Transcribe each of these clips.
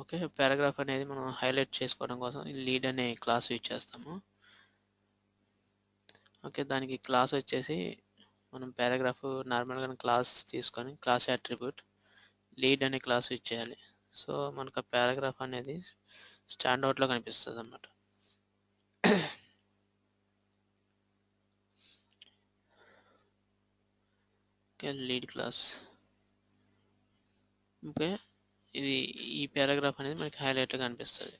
Okay, paragraph అనేది మనం highlight చేసుకోవడం కోసం లీడ్ అనే క్లాస్ యూజ్ చేస్తాము. ఓకే, దానికి క్లాస్ వచ్చేసి మనం పారాగ్రాఫ్ నార్మల్గా క్లాస్ తీసుకొని క్లాస్ అట్రిబ్యూట్ లీడ్ అనే క్లాస్ యూజ్ చేయాలి. సో మనకు ఆ పారాగ్రాఫ్ అనేది స్టాండ్ అవుట్లో కనిపిస్తుంది అన్నమాట. Okay, lead class. ఓకే, ఇది ఈ పారాగ్రాఫ్ అనేది మనకి హైలైట్గా కనిపిస్తుంది.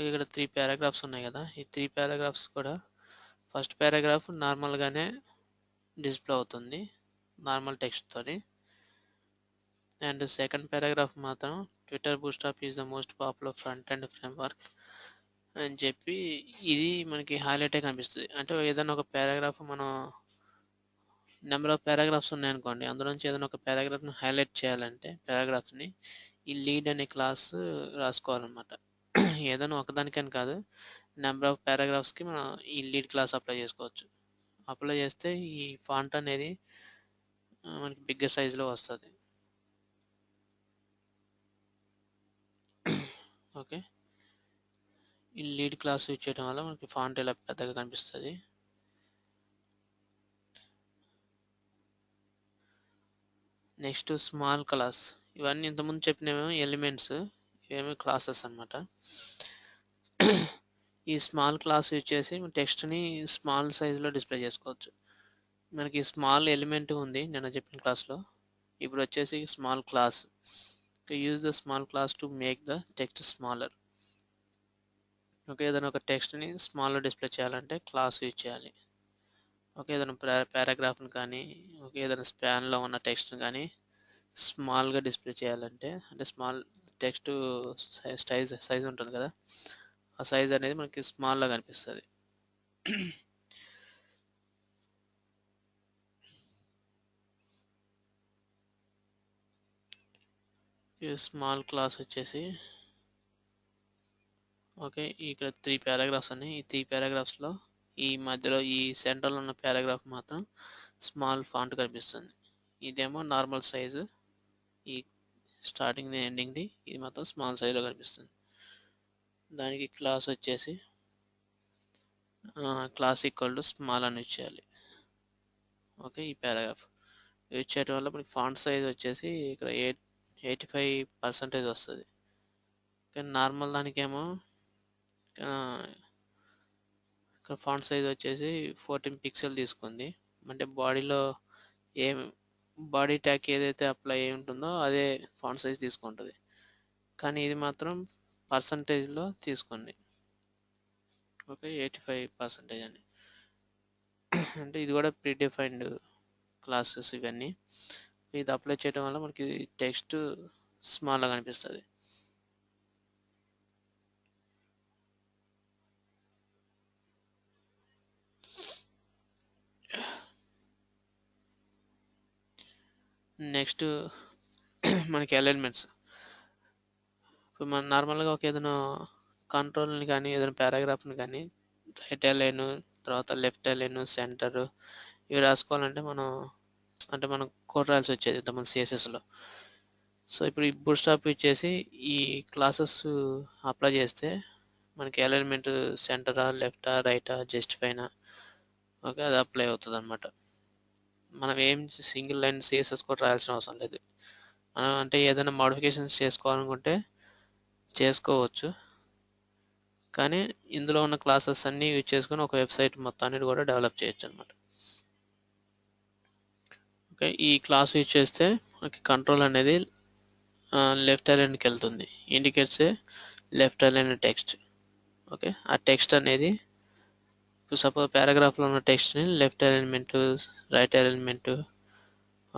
ఇక్కడ 3 పారాగ్రాఫ్స్ ఉన్నాయి కదా, ఈ 3 పారాగ్రాఫ్స్ కూడా ఫస్ట్ పారాగ్రాఫ్ నార్మల్గానే డిస్ప్లే అవుతుంది నార్మల్ టెక్స్ట్తోని. అండ్ సెకండ్ పారాగ్రాఫ్ మాత్రం Twitter bootstrap is the most popular front end framework అని చెప్పి ఇది మనకి హైలైటే కనిపిస్తుంది. అంటే ఏదైనా ఒక పారాగ్రాఫ్ మనం నెంబర్ ఆఫ్ పారాగ్రాఫ్స్ ఉన్నాయనుకోండి, అందులో నుంచి ఏదైనా ఒక పారాగ్రాఫ్ని హైలైట్ చేయాలంటే పారాగ్రాఫ్ని ఈ లీడ్ అనే క్లాస్ రాసుకోవాలన్నమాట. ఏదైనా ఒకదానికని కాదు, నెంబర్ ఆఫ్ పారాగ్రాఫ్స్కి మనం ఈ లీడ్ క్లాస్ అప్లై చేసుకోవచ్చు. అప్లై చేస్తే ఈ ఫాంట్ అనేది మనకి బిగ్గర్ సైజులో వస్తుంది. ఓకే, ఈ లీడ్ క్లాస్ యూజ్ చేయడం వల్ల మనకి ఫాంట్ ఇలా పెద్దగా కనిపిస్తుంది. Next small class. ఇవన్నీ ఇంతకుముందు చెప్పినవేమో ఎలిమెంట్స్, ఇవేమో క్లాసెస్ అన్నమాట. ఈ స్మాల్ క్లాస్ యూజ్ చేసి టెక్స్ట్ని స్మాల్ సైజులో డిస్ప్లే చేసుకోవచ్చు. మనకి స్మాల్ ఎలిమెంట్ ఉంది నేను చెప్పిన క్లాస్లో, ఇప్పుడు వచ్చేసి small class. Use the small class to make the text smaller. Okay, ఏదైనా ఒక టెక్స్ట్ని స్మాల్లో డిస్ప్లే చేయాలంటే క్లాస్ యూజ్ చేయాలి. ఓకే, ఏదైనా పారాగ్రాఫ్ని కానీ ఓకే ఏదైనా స్పాన్లో ఉన్న టెక్స్ట్ని కానీ స్మాల్గా డిస్ప్లే చేయాలంటే, అంటే స్మాల్ టెక్స్ట్ సైజ్ ఉంటుంది కదా, ఆ సైజ్ అనేది మనకి స్మాల్లో కనిపిస్తుంది. ఈ స్మాల్ క్లాస్ వచ్చేసి ఓకే, ఇక్కడ 3 పారాగ్రాఫ్స్ ఉన్నాయి. ఈ 3 పారాగ్రాఫ్స్లో ఈ మధ్యలో ఈ సెంటర్లో ఉన్న పారాగ్రాఫ్ మాత్రం స్మాల్ ఫాంట్ కనిపిస్తుంది. ఇదేమో నార్మల్ సైజు, ఈ స్టార్టింగ్ ఎండింగ్ది ఇది మాత్రం స్మాల్ సైజులో కనిపిస్తుంది. దానికి క్లాస్ వచ్చేసి క్లాస్ ఈక్వల్ టు స్మాల్ అని ఇచ్చేయాలి. ఓకే, ఈ పారాగ్రాఫ్ యూజ్ చేయడం వల్ల మనకి ఫాంట్ సైజ్ వచ్చేసి ఇక్కడ 85% వస్తుంది. కానీ నార్మల్ దానికేమో ఇక్కడ ఫాంట్ సైజ్ వచ్చేసి 14 పిక్సెల్ తీసుకుంది. అంటే బాడీలో ఏం బాడీ ట్యాగ్ ఏదైతే అప్లై అయి ఉంటుందో అదే ఫాంట్ సైజ్ తీసుకుంటుంది. కానీ ఇది మాత్రం పర్సంటేజ్లో తీసుకుంది. ఓకే, 85% అని. అంటే ఇది కూడా ప్రీ డిఫైన్డ్ క్లాసెస్ ఇవన్నీ. ఇది అప్లై చేయడం వల్ల మనకి టెక్స్ట్ స్మాల్గా కనిపిస్తుంది. నెక్స్ట్ మనకి అలైన్మెంట్స్. ఇప్పుడు మనం నార్మల్గా ఒక ఏదైనా కంట్రోల్ని కానీ ఏదైనా పారాగ్రాఫ్ని కానీ రైట్ అలైన్, తర్వాత లెఫ్ట్ అలైన్, సెంటర్ ఇవి రాసుకోవాలంటే మనం కోడ్ రాయాల్సి వచ్చేది ఇంతకుముందు సిఎస్ఎస్లో. సో ఇప్పుడు ఈ బూట్స్ట్రాప్ ఇచ్చేసి ఈ క్లాసెస్ అప్లై చేస్తే మనకి అలైన్మెంట్ సెంటరా, లెఫ్టా, రైటా, జస్టిఫైనా ఓకే అది అప్లై అవుతుంది అనమాట. మనం ఏం సింగిల్ లైన్ సిఎస్ఎస్ కూడా రాయాల్సిన అవసరం లేదు. మనం అంటే ఏదైనా మోడిఫికేషన్స్ చేసుకోవాలనుకుంటే చేసుకోవచ్చు, కానీ ఇందులో ఉన్న క్లాసెస్ అన్నీ యూజ్ చేసుకొని ఒక వెబ్సైట్ మొత్తాన్ని కూడా డెవలప్ చేయొచ్చు అనమాట. ఓకే, ఈ క్లాస్ యూజ్ చేస్తే మనకి కంట్రోల్ అనేది లెఫ్ట్ అలైన్కి వెళ్తుంది, indicates left align text. Okay, ఆ టెక్స్ట్ అనేది ఇప్పుడు సపోజ్ పారాగ్రాఫ్లో ఉన్న టెక్స్ట్ని left alignment, right alignment,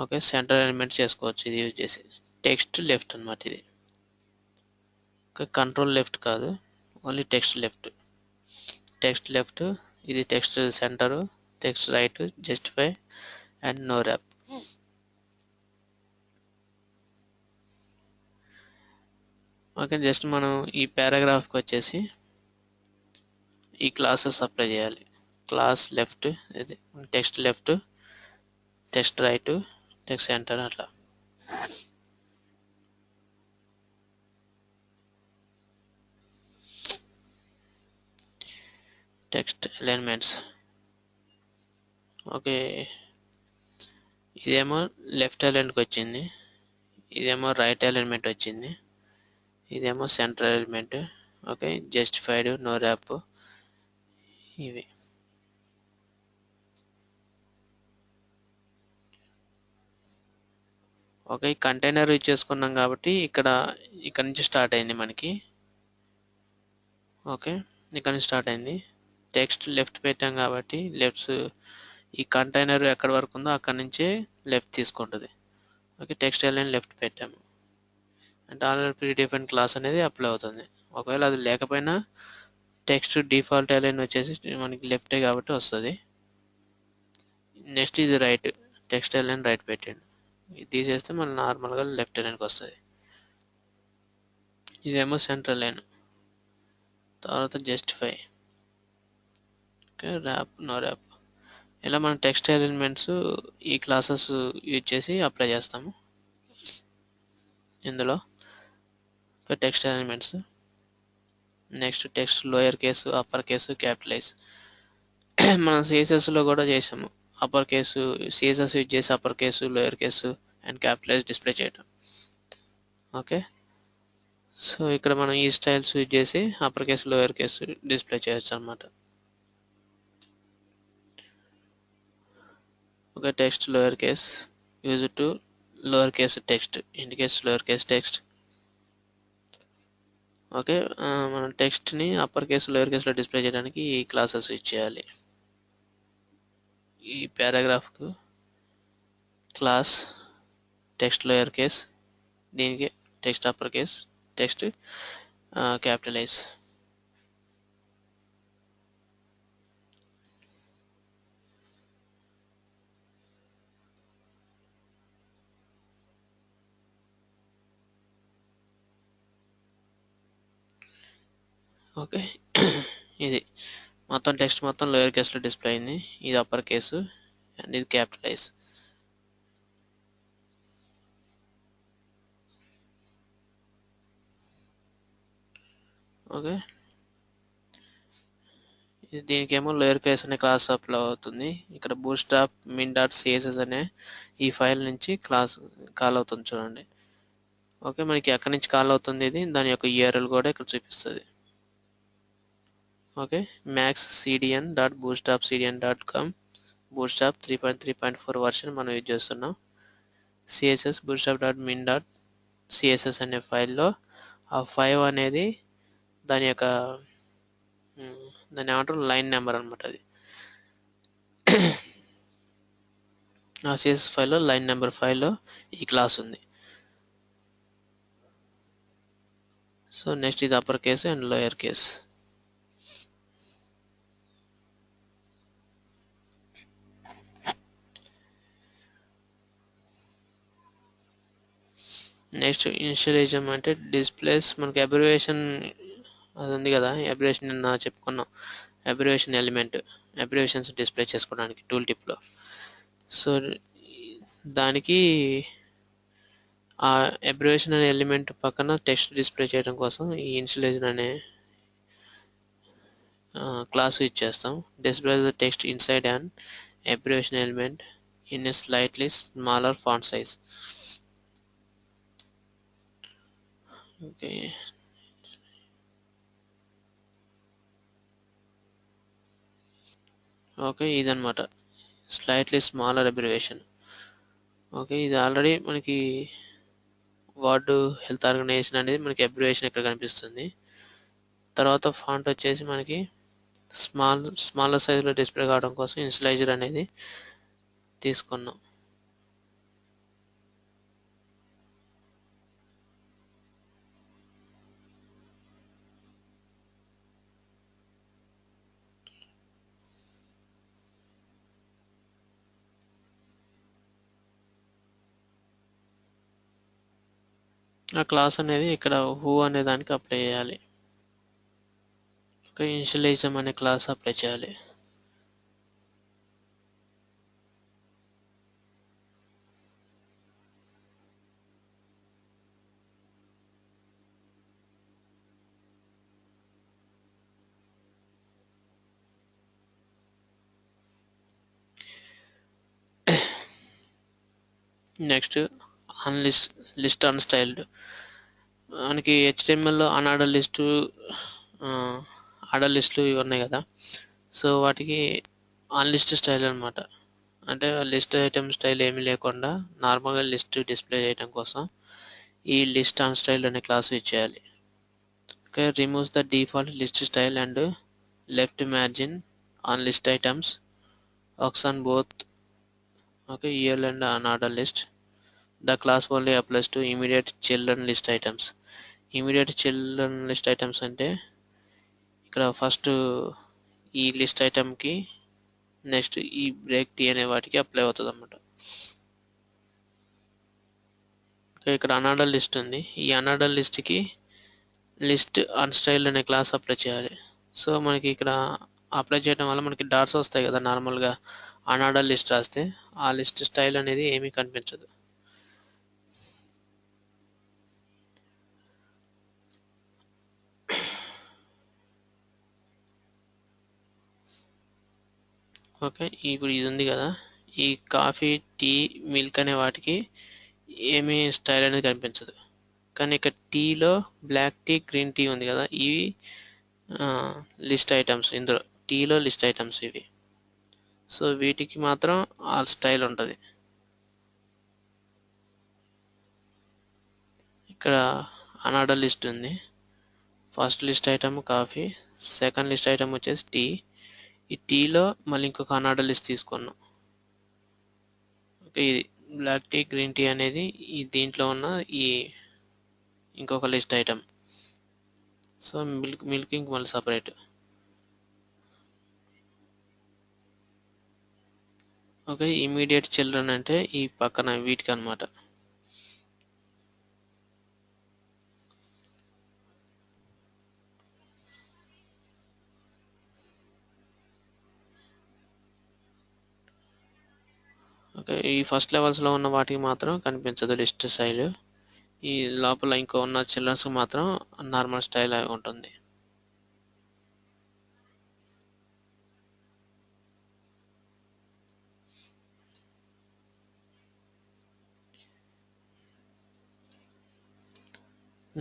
okay centre alignment చేసుకోవచ్చు ఇది యూజ్ చేసి. టెక్స్ట్ లెఫ్ట్ అనమాట ఇది. ఓకే, కంట్రోల్ లెఫ్ట్ కాదు, only text left. Text left, ఇది text centre, text right, justify and no wrap. Okay, just మనం ఈ పారాగ్రాఫ్కి వచ్చేసి ఈ క్లాసెస్ అప్లై చేయాలి. క్లాస్ లెఫ్ట్, ఇది text left, text right, text centre అట్లా. Text alignments. ఓకే, ఇదేమో లెఫ్ట్ అలైన్కి వచ్చింది, ఇదేమో రైట్ అలైన్మెంట్ వచ్చింది, ఇదేమో centre alignment. Okay, justified, no wrap, ఇవి. ఓకే, ఈ కంటైనర్ యూజ్ చేసుకున్నాం కాబట్టి ఇక్కడ నుంచి స్టార్ట్ అయింది మనకి. ఓకే, ఇక్కడ నుంచి స్టార్ట్ అయింది. టెక్స్ట్ లెఫ్ట్ పెట్టాం కాబట్టి ఈ కంటైనర్ ఎక్కడి వరకు ఉందో అక్కడ నుంచే లెఫ్ట్ తీసుకుంటుంది. ఓకే, టెక్స్ట్ అలైన్ లెఫ్ట్ పెట్టాము అంటే ఆల్రెడీ ప్రీ డిఫైన్ క్లాస్ అనేది అప్లై అవుతుంది. ఒకవేళ అది లేకపోయినా టెక్స్ట్ డిఫాల్ట్ అలైన్ వచ్చేసి మనకి లెఫ్టే కాబట్టి వస్తుంది. నెక్స్ట్ ఇది రైట్, టెక్స్ట్ అలైన్ రైట్ పెట్టండి, ఇది తీసేస్తే మన నార్మల్గా లెఫ్ట్ అలైన్కి వస్తుంది. ఇదేమో సెంట్రల్ లైన్, తర్వాత justify, okay, wrap, no wrap. ఇలా మనం టెక్స్ట్ ఎలిమెంట్స్ ఈ క్లాసెస్ యూజ్ చేసి అప్లై చేస్తాము ఇందులో. Text elements, next text lower case, upper case, capitalise. మనం సిఎస్ఎస్లో కూడా చేసాము. అప్పర్ కేసు సిఎస్ఎస్ యూజ్ చేసి upper case, lower case and capitalise display చేయడం. ఓకే, సో ఇక్కడ మనం ఈ స్టైల్స్ యూజ్ చేసి upper case, lower case display చేయొచ్చు అనమాట. Okay, text lower case use to lower case text indicates lower case text. Okay, మనం టెక్స్ట్ని upper case, lower కేసులో display చేయడానికి ఈ క్లాసెస్ యూజ్ చేయాలి. ఈ పారాగ్రాఫ్కు క్లాస్ టెక్స్ట్ లోయర్ కేస్, దీనికి text upper case, text capitalise. Okay, ఇది మొత్తం టెక్స్ట్ మొత్తం లోయర్ కేసులో డిస్ప్లే అయింది. ఇది అప్పర్ కేసు అండ్ ఇది క్యాపిటలైజ్. ఓకే, దీనికేమో లోయర్ కేస్ అనే క్లాస్ అప్లై అవుతుంది. ఇక్కడ బూట్స్ట్రాప్ min డాట్ సిఎస్ఎస్ అనే ఈ ఫైల్ నుంచి క్లాస్ కాల్ అవుతుంది చూడండి. ఓకే, మనకి ఎక్కడి నుంచి కాల్ అవుతుంది ఇది, దాని యొక్క URL కూడా ఇక్కడ చూపిస్తుంది. ఓకే, maxcdn.bootstrapcdn.com బూట్స్ట్రాప్ 3.3.4 వర్షన్ మనం యూజ్ చేస్తున్నాం. సిఎస్ఎస్ bootstrap.min.css అనే ఫైల్లో ఆ 5 అనేది దాని యొక్క దాన్ని ఏమంటారు లైన్ నెంబర్ అనమాట. అది ఆ సిఎస్ఎస్ ఫైల్లో లైన్ నెంబర్ 5లో ఈ క్లాస్ ఉంది. సో నెక్స్ట్ ఇది upper case and lower case. Next initialism అంటే డిస్ప్లేస్, మనకి అబ్రివేషన్ అది ఉంది కదా, అబ్రివేషన్ నిన్న చెప్పుకున్నాం. అబ్రివేషన్ ఎలిమెంట్, అబ్రివేషన్స్ డిస్ప్లే చేసుకోవడానికి టూల్ టిప్లో. సో దానికి ఆ అబ్రివేషన్ అనే ఎలిమెంట్ పక్కన టెక్స్ట్ డిస్ప్లే చేయడం కోసం ఈ ఇనిషియలైజర్ అనే క్లాస్ యూజ్ చేస్తాం. Display the text inside and abbreviation element in a slightly smaller font size. Okay, okay, ఇదన్నమాట స్లైట్లీ స్మాలర్ అబ్రివేషన్. ఓకే, ఇది ఆల్రెడీ మనకి వర్డ్ హెల్త్ ఆర్గనైజేషన్ అనేది మనకి అబ్రివేషన్ ఇక్కడ కనిపిస్తుంది. తర్వాత ఫాంట్ వచ్చేసి మనకి స్మాలర్ సైజులో డిస్ప్లే కావడం కోసం ఇనిషియలైజర్ అనేది తీసుకున్నాం. ఆ క్లాస్ అనేది ఇక్కడ హూ అనే దానికి అప్లై చేయాలి. ఇనిషియలైజం అనే క్లాస్ అప్లై చేయాలి. Next list అన్స్టైల్డ్. మనకి HTML అన్ఆర్డర్ లిస్టు, ఆర్డర్ లిస్టులు ఇవి ఉన్నాయి కదా, సో వాటికి అన్లిస్ట్ స్టైల్ అనమాట. అంటే లిస్ట్ ఐటమ్ స్టైల్ ఏమీ లేకుండా నార్మల్గా లిస్ట్ డిస్ప్లే చేయడం కోసం ఈ లిస్ట్ అన్స్టైల్డ్ అనే క్లాస్ ఇచ్చేయాలి. Okay, removes the default list style and left margin on list items, works on both EL and unordered list. The class only applies to immediate children list items. Immediate children list items అంటే ఇక్కడ first ఈ list ఐటమ్కి next ఈ break tea అనే వాటికి apply అవుతుంది అన్నమాట. ఇక్కడ unorder list ఉంది. ఈ అన్ఆర్డర్ లిస్ట్కి లిస్ట్ అన్స్టైల్డ్ అనే క్లాస్ అప్లై చేయాలి. సో మనకి ఇక్కడ అప్లై చేయడం వల్ల మనకి డాట్స్ వస్తాయి కదా, నార్మల్గా అన్ఆర్డర్ లిస్ట్ రాస్తే ఆ లిస్ట్ స్టైల్ అనేది ఏమీ కనిపించదు. ఓకే, ఇప్పుడు ఇది ఉంది కదా, ఈ కాఫీ, టీ, మిల్క్ అనే వాటికి ఏమీ స్టైల్ అనేది కనిపించదు. కానీ ఇక్కడ టీలో బ్లాక్ టీ, గ్రీన్ టీ ఉంది కదా, ఇవి లిస్ట్ ఐటమ్స్. ఇందులో టీలో లిస్ట్ ఐటమ్స్ ఇవి. సో వీటికి మాత్రం ఆ స్టైల్ ఉంటుంది. ఇక్కడ అన్ఆర్డర్ లిస్ట్ ఉంది. First list item coffee, second list item వచ్చేసి టీ. ఈ టీలో మళ్ళీ ఇంకొక అన్ఆర్డర్ లిస్ట్ తీసుకున్నాం. ఓకే, ఇది బ్లాక్ టీ, గ్రీన్ టీ అనేది ఈ దీంట్లో ఉన్న ఈ ఇంకొక లిస్ట్ ఐటమ్. సో మిల్కింగ్ మళ్ళీ సపరేట్. ఓకే, ఇమీడియట్ చిల్డ్రన్ అంటే ఈ పక్కన వీటికి అనమాట. ఓకే, ఈ ఫస్ట్ లెవెల్స్లో ఉన్న వాటికి మాత్రం కనిపించదు లిస్ట్ స్టైల్. ఈ లోపల ఇంకో ఉన్న చిల్డ్రన్స్ మాత్రం నార్మల్ స్టైల్ ఉంటుంది.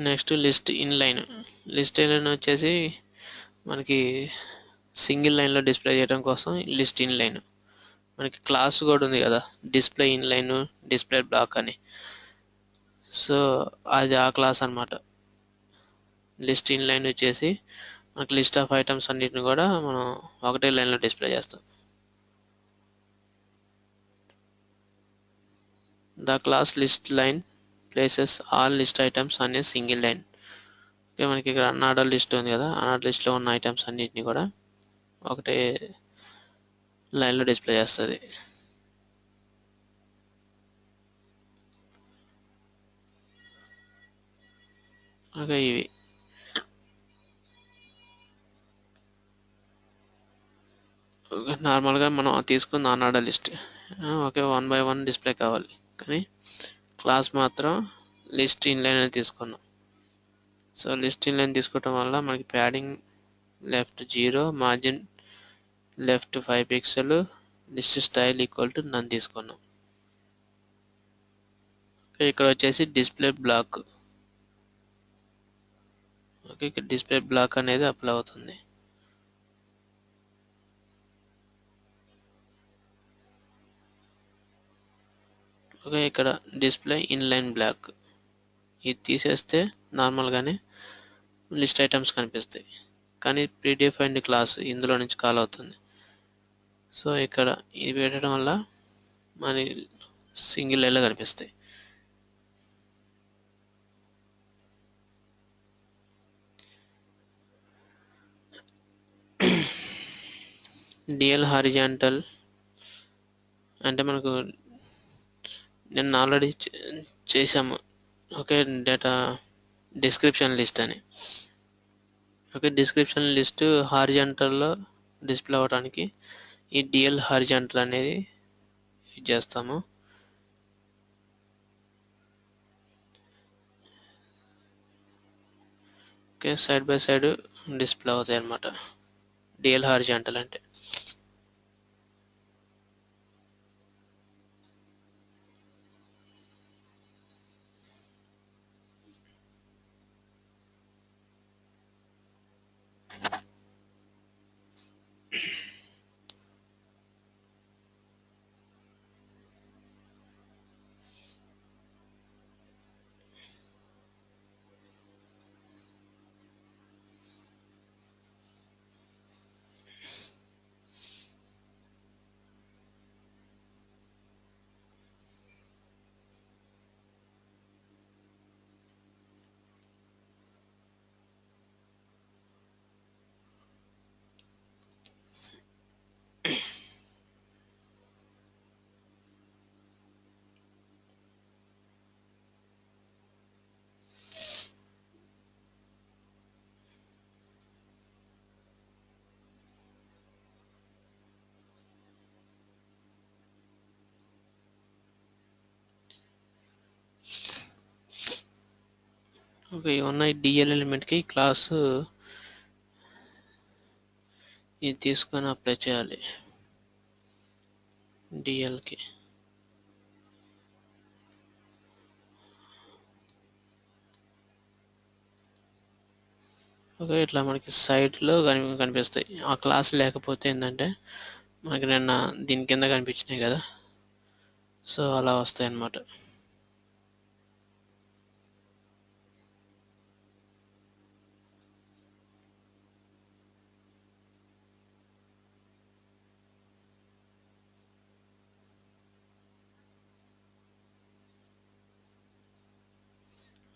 Next list inline. List inline వచ్చేసి మనకి సింగిల్ లైన్లో డిస్ప్లే చేయడం కోసం లిస్ట్ ఇన్లైన్. మనకి క్లాస్ కూడా ఉంది కదా, డిస్ప్లే ఇన్లైన్, డిస్ప్లే బ్లాక్ అని. సో అది ఆ క్లాస్ అనమాట. లిస్ట్ ఇన్లైన్ వచ్చేసి మనకి లిస్ట్ ఆఫ్ ఐటమ్స్ అన్నిటిని కూడా మనం ఒకటే లైన్లో డిస్ప్లే చేస్తాం. The class list line places all list items అనే సింగిల్ లైన్. ఓకే, మనకి ఇక్కడ అన్ఆర్డర్ లిస్ట్ ఉంది కదా, అన్ఆర్డర్ లిస్ట్లో ఉన్న ఐటమ్స్ అన్నిటిని కూడా ఒకటే లైన్లో డిస్ప్లే చేస్తుంది. ఓకే, ఇవి నార్మల్గా మనం తీసుకున్న unorder list. Okay, 1 by 1 display కావాలి, కానీ క్లాస్ మాత్రం లిస్ట్ ఇన్లైన్ అని తీసుకున్నాం. సో లిస్ట్ ఇన్లైన్ తీసుకోవటం వల్ల మనకి padding left 0, margin left 5 pixel, list style equal to none తీసుకున్నాం. ఓకే, ఇక్కడ వచ్చేసి డిస్ప్లే బ్లాక్. ఓకే, ఇక్కడ డిస్ప్లే బ్లాక్ అనేది అప్లై అవుతుంది. ఓకే, ఇక్కడ డిస్ప్లే ఇన్లైన్ బ్లాక్. ఇది తీసేస్తే నార్మల్గానే లిస్ట్ ఐటమ్స్ కనిపిస్తాయి, కానీ ప్రీడిఫైన్డ్ క్లాస్ ఇందులో నుంచి కాల్ అవుతుంది. సో ఇక్కడ ఇది పెట్టడం వల్ల మన సింగిల్ లైన్లో కనిపిస్తాయి. డిఎల్ హారిజాంటల్ అంటే మనకు నిన్న ఆల్రెడీ చేసాము. ఓకే, డేటా డిస్క్రిప్షన్ లిస్ట్ అని. ఓకే, డిస్క్రిప్షన్ లిస్ట్ హారిజాంటల్లో డిస్ప్లే అవ్వడానికి ఈ డిఎల్ హారిజాంటల్ అనేది యూజ్ చేస్తాము. Okay, side by side display అవుతాయి అన్నమాట డిఎల్ హారిజాంటల్ అంటే. ఓకే, ఉన్న డిఎల్ ఎలిమెంట్కి క్లాస్ ఇది తీసుకొని అప్లై చేయాలి డిఎల్కి. ఓకే, ఇట్లా మనకి సైడ్లో కనిపిస్తాయి. ఆ క్లాస్ లేకపోతే ఏంటంటే మనకి నిన్న దీని కింద కనిపించినాయి కదా, సో అలా వస్తాయి అన్నమాట.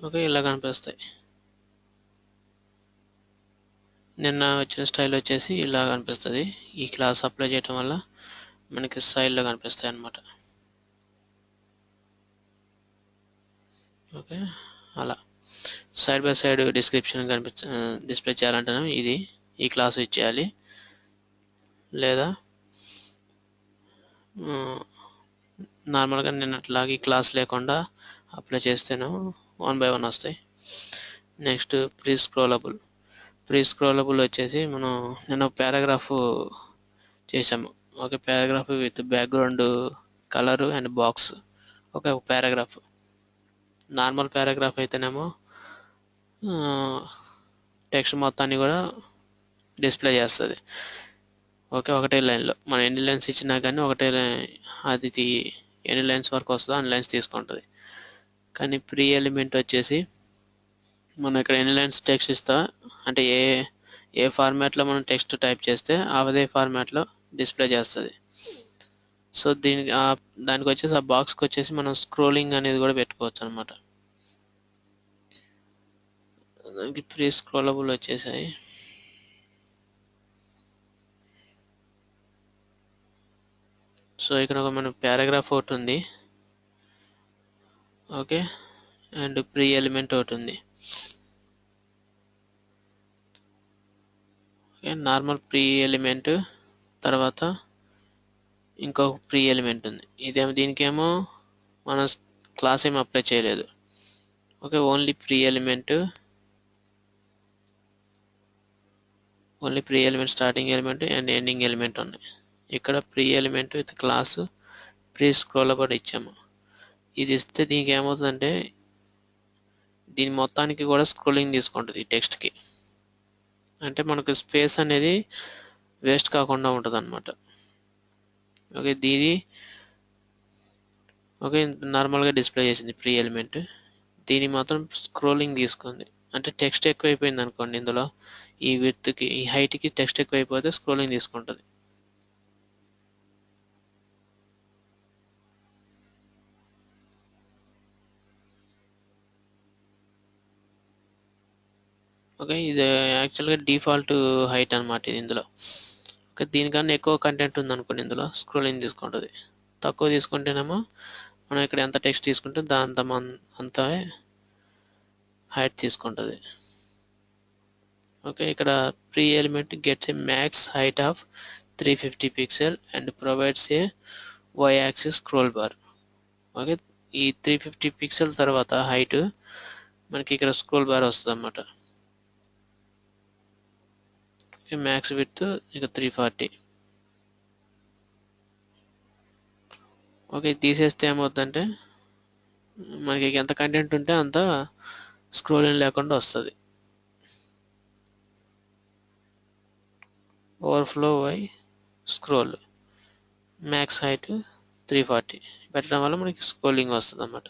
ఓకే, ఇలా కనిపిస్తాయి. నిన్న వచ్చిన స్టైల్ వచ్చేసి ఇలా కనిపిస్తుంది. ఈ క్లాస్ అప్లై చేయటం వల్ల మనకి స్టైల్లో కనిపిస్తాయి అన్నమాట. ఓకే, అలా side by side description display చేయాలంటే ఇది ఈ క్లాస్ ఇచ్చేయాలి, లేదా నార్మల్గా నిన్నట్లాగా ఈ క్లాస్ లేకుండా అప్లై చేస్తేనే 1 by 1 వస్తాయి. నెక్స్ట్ ప్రీ స్క్రోలబుల్ వచ్చేసి మనం నేను పారాగ్రాఫ్ చేసాము. ఒక paragraph with background colour and box. ఒక పారాగ్రాఫ్ నార్మల్ పారాగ్రాఫ్ అయితేనేమో టెక్స్ట్ మొత్తాన్ని కూడా డిస్ప్లే చేస్తుంది. ఓకే, ఒకటే లైన్లో మనం ఎన్ని లైన్స్ ఇచ్చినా కానీ అది ఎన్ని లైన్స్ వరకు వస్తుందో అన్ని లైన్స్ తీసుకుంటుంది. కానీ ప్రీ ఎలిమెంట్ వచ్చేసి మనం ఇక్కడ ఎన్ని లైన్స్ టెక్స్ట్ ఇస్తా అంటే ఏ ఫార్మాట్లో మనం టెక్స్ట్ టైప్ చేస్తే అదే ఫార్మాట్లో డిస్ప్లే చేస్తుంది. సో దానికి వచ్చేసి ఆ బాక్స్కి వచ్చేసి మనం స్క్రోలింగ్ అనేది కూడా పెట్టుకోవచ్చు అనమాట. దానికి ప్రీ స్క్రోలబుల్ వచ్చేసాయి. సో ఇక్కడ ఒక మన పారాగ్రాఫ్ ఒకటి ఉంది. ఓకే, అండ్ ప్రీ ఎలిమెంట్ ఒకటి ఉంది. ఓకే, నార్మల్ ప్రీ ఎలిమెంట్ తర్వాత ఇంకొక ప్రీ ఎలిమెంట్ ఉంది. దీనికేమో మన క్లాస్ ఏమి అప్లై చేయలేదు. Okay, only pre element starting element and ending element ఉన్నాయి. ఇక్కడ pre element with class pre scrollable ఇచ్చాము. ఇది ఇస్తే దీనికి ఏమవుతుందంటే దీని మొత్తానికి కూడా స్క్రోలింగ్ తీసుకుంటుంది ఈ టెక్స్ట్కి. అంటే మనకు స్పేస్ అనేది వేస్ట్ కాకుండా ఉంటుంది అనమాట. ఓకే, ఓకే నార్మల్గా డిస్ప్లే చేసింది ప్రీ ఎలిమెంట్. దీని మాత్రం స్క్రోలింగ్ తీసుకుంది. అంటే టెక్స్ట్ ఎక్కువైపోయింది అనుకోండి, ఇందులో ఈ విడ్త్కి ఈ హైట్కి టెక్స్ట్ ఎక్కువైపోతే స్క్రోలింగ్ తీసుకుంటుంది. ఓకే, ఇది యాక్చువల్గా డిఫాల్ట్ హైట్ అనమాట ఇది ఇందులో. ఓకే, దీనికన్నా ఎక్కువ కంటెంట్ ఉంది అనుకోండి, ఇందులో స్క్రోలింగ్ తీసుకుంటుంది. తక్కువ తీసుకుంటేనేమో మనం ఇక్కడ ఎంత టెక్స్ట్ తీసుకుంటే అంత హైట్ తీసుకుంటుంది. ఓకే, ఇక్కడ pre element gets A max height of 350 pixel and provides A y axis scroll bar. Okay, ఈ 350 పిక్సెల్ తర్వాత హైట్ మనకి ఇక్కడ స్క్రోల్ బార్ వస్తుంది అన్నమాట. మ్యాక్స్ విడ్త్ ఇక 340. ఓకే, తీసేస్తే ఏమవుతుందంటే మనకి ఎంత కంటెంట్ ఉంటే అంత స్క్రోలింగ్ లేకుండా వస్తుంది. Overflow by scroll max height 340 పెట్టడం వల్ల మనకి స్క్రోలింగ్ వస్తుంది అన్నమాట.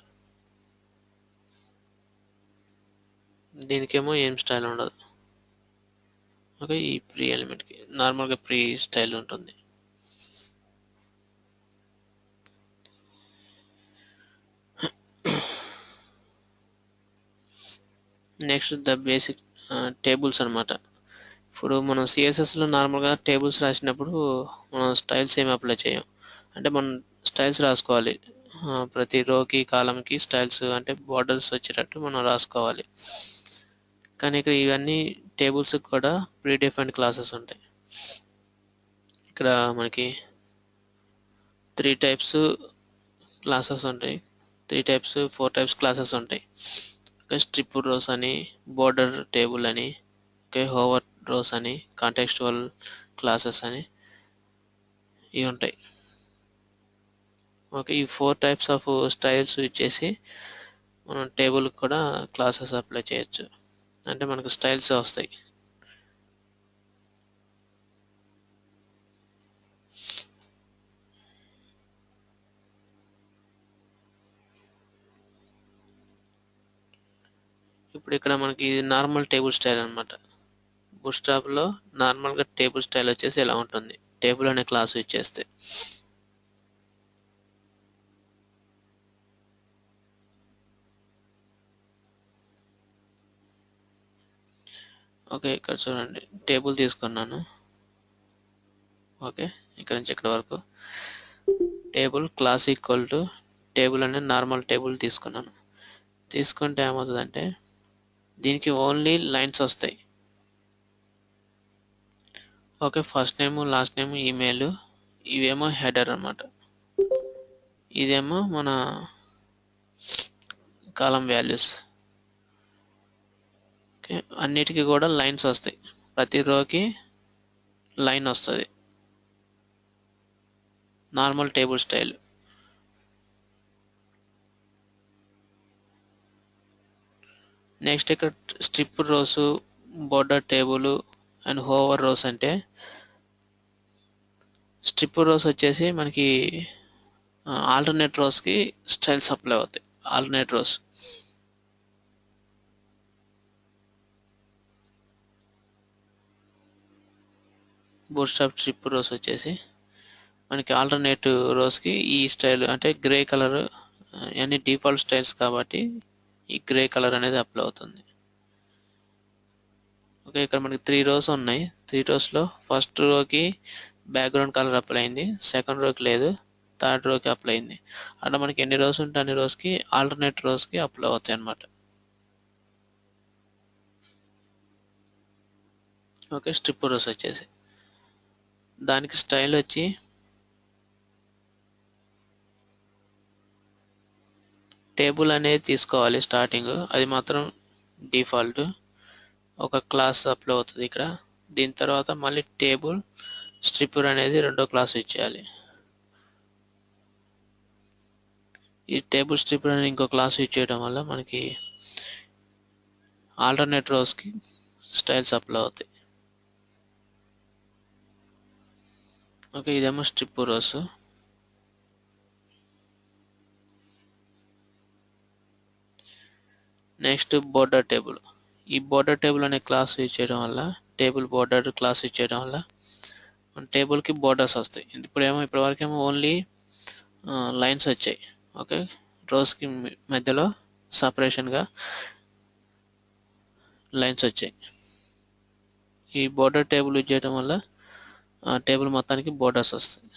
దీనికేమో ఏం స్టైల్ ఉండదు. ఓకే, ఈ ప్రీ ఎలిమెంట్కి నార్మల్గా ప్రీ స్టైల్ ఉంటుంది. నెక్స్ట్ ద బేసిక్ టేబుల్స్ అనమాట. ఇప్పుడు మనం సిఎస్ఎస్లో నార్మల్గా టేబుల్స్ రాసినప్పుడు మనం స్టైల్స్ ఏమి అప్లై చేయం. అంటే మనం స్టైల్స్ రాసుకోవాలి. ప్రతి రోకి కాలంకి స్టైల్స్ అంటే బార్డర్స్ వచ్చేటట్టు మనం రాసుకోవాలి. కానీ ఇక్కడ ఇవన్నీ టేబుల్స్ కూడా ప్రీ డిఫైన్డ్ క్లాసెస్ ఉంటాయి. ఇక్కడ మనకి 3 టైప్స్ క్లాసెస్ ఉంటాయి. 4 టైప్స్ క్లాసెస్ ఉంటాయి. స్ట్రిప్ రోస్ అని, బోర్డర్ టేబుల్ అని, హోవర్ రోస్ అని, కాంటెక్స్చువల్ క్లాసెస్ అని ఇవి ఉంటాయి. ఓకే, ఈ 4 టైప్స్ ఆఫ్ స్టైల్స్ ఇచ్చేసి మనం టేబుల్ కూడా క్లాసెస్ అప్లై చేయొచ్చు. అంటే మనకు స్టైల్స్ వస్తాయి. ఇప్పుడు ఇక్కడ మనకి ఇది నార్మల్ టేబుల్ స్టైల్ అనమాట. బూట్స్ట్రాప్లో నార్మల్గా టేబుల్ స్టైల్ వచ్చేసి ఎలా ఉంటుంది, టేబుల్ అనే క్లాస్ ఇచ్చేస్తే. ఓకే, ఇక్కడ చూడండి టేబుల్ తీసుకున్నాను. ఓకే, ఇక్కడ నుంచి ఇక్కడ వరకు table class equal to table అనే నార్మల్ టేబుల్ తీసుకున్నాను. తీసుకుంటే ఏమవుతుందంటే దీనికి ఓన్లీ లైన్స్ వస్తాయి. Okay, first name, last name, email, ఇవేమో హెడర్ అన్నమాట. ఇదేమో మన కాలం వాల్యూస్. ఓకే, అన్నిటికీ కూడా లైన్స్ వస్తాయి. ప్రతి రోకి లైన్ వస్తుంది, నార్మల్ టేబుల్ స్టైల్. నెక్స్ట్ ఇక్కడ strip rows, border table and hover rows అంటే స్ట్రిప్ రోస్ వచ్చేసి మనకి ఆల్టర్నేట్ రోస్కి స్టైల్స్ అప్లై అవుతాయి. Alternate rows Bootstrap strip rows వచ్చేసి మనకి ఆల్టర్నేట్ రోస్కి ఈ స్టైల్ అంటే గ్రే కలర్ అన్ని డిఫాల్ట్ స్టైల్స్ కాబట్టి ఈ గ్రే కలర్ అనేది అప్లై అవుతుంది. ఓకే, ఇక్కడ మనకి 3 రోస్ ఉన్నాయి. 3 రోస్లో ఫస్ట్ రోకి బ్యాక్గ్రౌండ్ కలర్ అప్లై అయింది, సెకండ్ రోకి లేదు, థర్డ్ రోకి అప్లై అయింది. అట్లా మనకి ఎన్ని రోస్ ఉంటే అన్ని రోస్కి ఆల్టర్నేట్ రోస్కి అప్లై అవుతాయి అన్నమాట. ఓకే, స్ట్రిప్ రోస్ వచ్చేసి దానికి స్టైల్ వచ్చి టేబుల్ అనేది తీసుకోవాలి స్టార్టింగ్, అది మాత్రం డిఫాల్ట్. ఒక క్లాస్ అప్లై అవుతుంది ఇక్కడ. దీని తర్వాత మళ్ళీ టేబుల్ స్ట్రిప్పర్ అనేది రెండో క్లాస్ ఇచ్చేయాలి. ఈ టేబుల్ స్ట్రిప్పర్ అనేది ఇంకో క్లాస్ ఇచ్చేయడం వల్ల మనకి ఆల్టర్నేట్ రోస్కి స్టైల్స్ అప్లై అవుతాయి. ఓకే, ఇదేమో strip rows. Next border table. ఈ బోర్డర్ టేబుల్ అనే క్లాస్ ఇచ్చేయడం వల్ల, టేబుల్ బోర్డర్ క్లాస్ ఇచ్చేయడం వల్ల మన టేబుల్కి బోర్డర్స్ వస్తాయి. ఇప్పటివరకేమో ఓన్లీ లైన్స్ వచ్చాయి. ఓకే, రోస్కి మధ్యలో సపరేషన్గా లైన్స్ వచ్చాయి. ఈ బోర్డర్ టేబుల్ యూజ్ చేయడం వల్ల టేబుల్ మొత్తానికి బోర్డర్స్ వస్తాయి.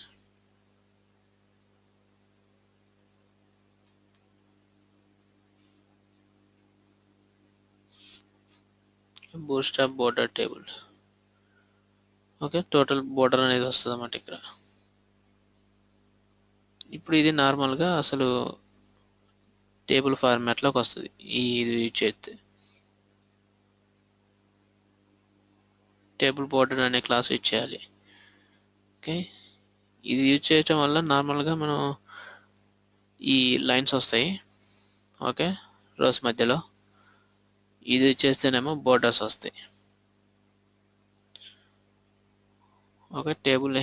Bootstrap border table. Okay, total border అనేది వస్తుంది అన్నమాట ఇక్కడ. ఇప్పుడు ఇది నార్మల్గా అసలు టేబుల్ ఫార్మాట్లోకి వస్తుంది ఇది యూజ్ చేస్తే. టేబుల్ బోర్డర్ అనే క్లాస్ యూజ్ చేయాలి. ఓకే, ఇది యూజ్ చేయటం వల్ల నార్మల్గా మనం ఈ లైన్స్ వస్తాయి. ఓకే, రోస్ మధ్యలో ఇది యూజ్ చేస్తేనేమో బోర్డర్స్ వస్తాయి. ఓకే, టేబుల్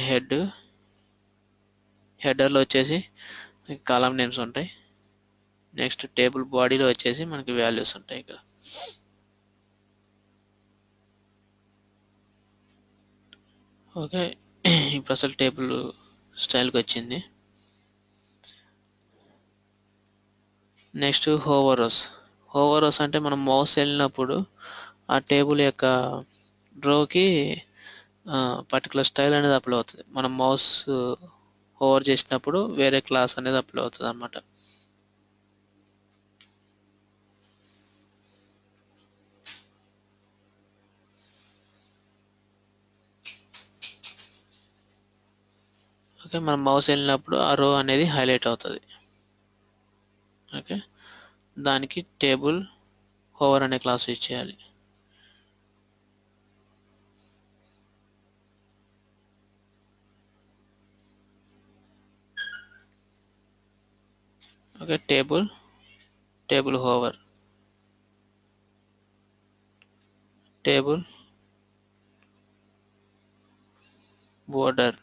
హెడర్లో వచ్చేసి కాలమ్ నేమ్స్ ఉంటాయి. నెక్స్ట్ టేబుల్ బాడీలో వచ్చేసి మనకి వాల్యూస్ ఉంటాయి ఇక్కడ. ఓకే, ఇప్పుడు అసలు టేబుల్ స్టైల్కి వచ్చింది. నెక్స్ట్ హోవరోస్ అంటే మనం మౌస్ వెళ్ళినప్పుడు ఆ టేబుల్ యొక్క డ్రోకి పర్టికులర్ స్టైల్ అనేది అప్లై అవుతుంది. మనం మౌస్ హోవర్ చేసినప్పుడు వేరే క్లాస్ అనేది అప్లై అవుతుంది అన్నమాట. ఓకే, మనం మౌస్ వెళ్ళినప్పుడు ఆ రో అనేది హైలైట్ అవుతుంది. ఓకే, దానికి టేబుల్ హోవర్ అనే క్లాస్ యూజ్ చేయాలి. Okay, table hover, table border,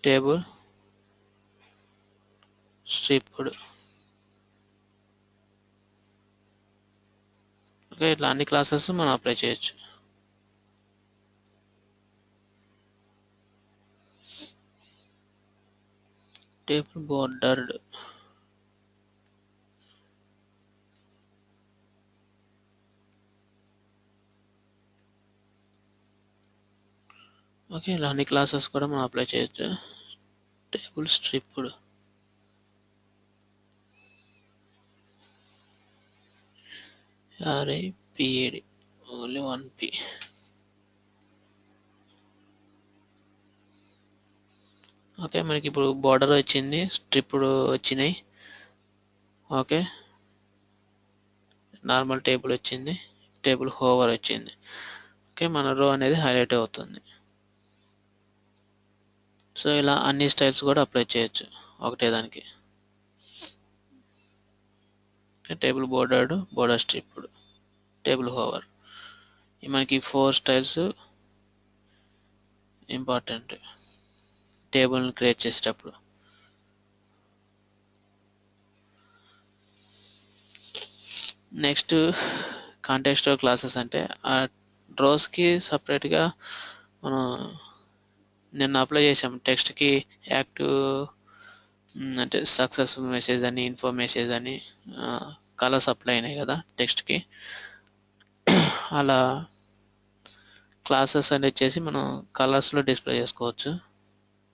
table striped. Okay, ఇట్లా అన్ని క్లాసెస్ మనం అప్లై చేయొచ్చు. టేబుల్ బోర్డర్డ్, ఓకే, ఇలా అన్ని క్లాసెస్ కూడా మనం అప్లై చేయొచ్చు. Table stripped, RIPED, only 1P. Okay, మనకి ఇప్పుడు బార్డర్ వచ్చింది, స్ట్రిప్డ్ వచ్చినాయి. ఓకే, నార్మల్ టేబుల్ వచ్చింది, టేబుల్ హోవర్ వచ్చింది. ఓకే, మన రో అనేది హైలైట్ అవుతుంది. సో ఇలా అన్ని స్టైల్స్ కూడా అప్లై చేయొచ్చు ఒకటే దానికి. Table bordered, border striped, table hover, మనకి 4 స్టైల్స్ ఇంపార్టెంట్ టేబుల్ని క్రియేట్ చేసేటప్పుడు. నెక్స్ట్ కాంటెక్స్ట్ క్లాసెస్ అంటే ఆ రోస్కి సపరేట్గా మనం నిన్న అప్లై చేసాం టెక్స్ట్కి యాక్టివ్ అంటే సక్సెస్ఫుల్ మెసేజ్ అని, ఇన్ఫో మెసేజ్ అని కలర్స్ అప్లై అయినాయి కదా టెక్స్ట్కి. అలా క్లాసెస్ అని వచ్చేసి మనం కలర్స్లో డిస్ప్లే చేసుకోవచ్చు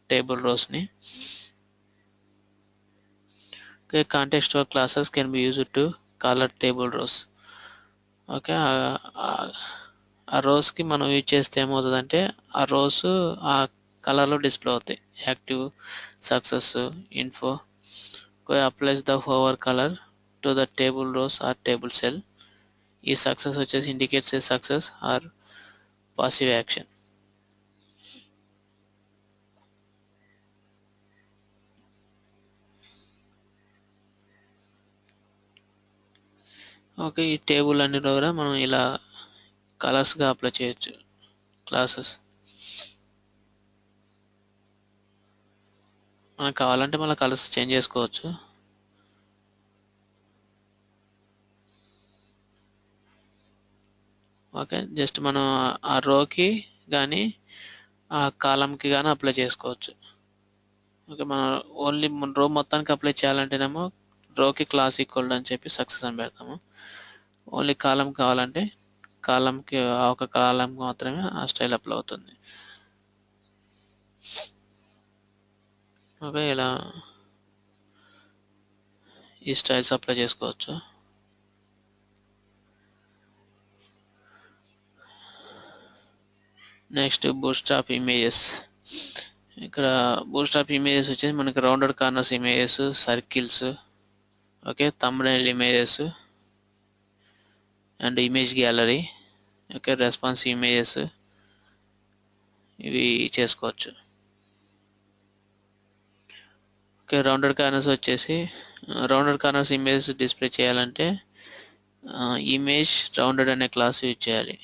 టేబుల్ రోస్ని. Okay, context classes can be used to colour table rows. Okay, ఆ రోస్కి మనం యూజ్ చేస్తే ఏమవుతుందంటే ఆ రోస్ ఆ కలర్లో డిస్ప్లే అవుతాయి, active, success, info. Applies the hover colour to the table rows or table cell. ఈ సక్సెస్ వచ్చేసి indicates a success or passive action. Okay, ఈ టేబుల్ అన్ని కూడా మనం ఇలా కలర్స్గా అప్లై చేయొచ్చు క్లాసెస్. మనకు కావాలంటే మళ్ళీ కలర్స్ చేంజ్ చేసుకోవచ్చు. ఓకే, జస్ట్ మనం ఆ రోకి కానీ ఆ కాలంకి కానీ అప్లై చేసుకోవచ్చు. ఓకే, మనం ఓన్లీ రో మొత్తానికి అప్లై చేయాలంటేనేమో రోకి క్లాస్ ఈక్వల్ అని చెప్పి సక్సెస్ అని పెడతాము. ఓన్లీ కాలం కావాలంటే కాలంకి ఒక కాలం మాత్రమే ఆ స్టైల్ అప్లై అవుతుంది. ఓకే, ఇలా ఈ స్టైల్స్ అప్లై చేసుకోవచ్చు. Next bootstrap images. ఇక్కడ బూట్స్ట్రాప్ ఇమేజెస్ వచ్చేసి మనకి rounded corners images, circles, okay, thumbnail images and image gallery, okay, response images ఇవి చేసుకోవచ్చు. ఓకే, రౌండెడ్ కార్నర్స్ వచ్చేసి రౌండెడ్ కార్నర్స్ ఇమేజ్ డిస్ప్లే చేయాలంటే ఇమేజ్ రౌండెడ్ అనే క్లాస్ యూజ్ చేయాలి.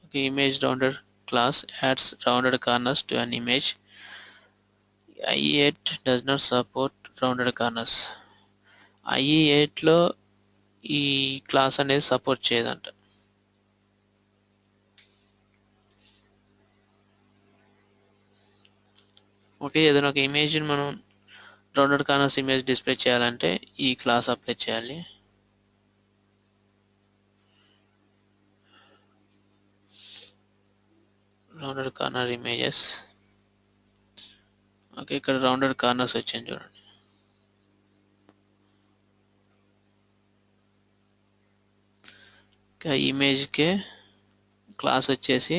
Okay, image rounded class ads rounded corners to an image. IE8 does not support rounded corners. IE8లో ఈ class అనేది support చేయదంట. Okay, ఏదైనా ఒక ఇమేజ్ని మనం రౌండెడ్ కార్నర్స్ ఇమేజ్ డిస్ప్లే చేయాలంటే ఈ క్లాస్ అప్లై చేయాలి. Rounded corner images. ఓకే, ఇక్కడ రౌండెడ్ కార్నర్స్ వచ్చింది చూడండి. ఇమేజ్కే క్లాస్ వచ్చేసి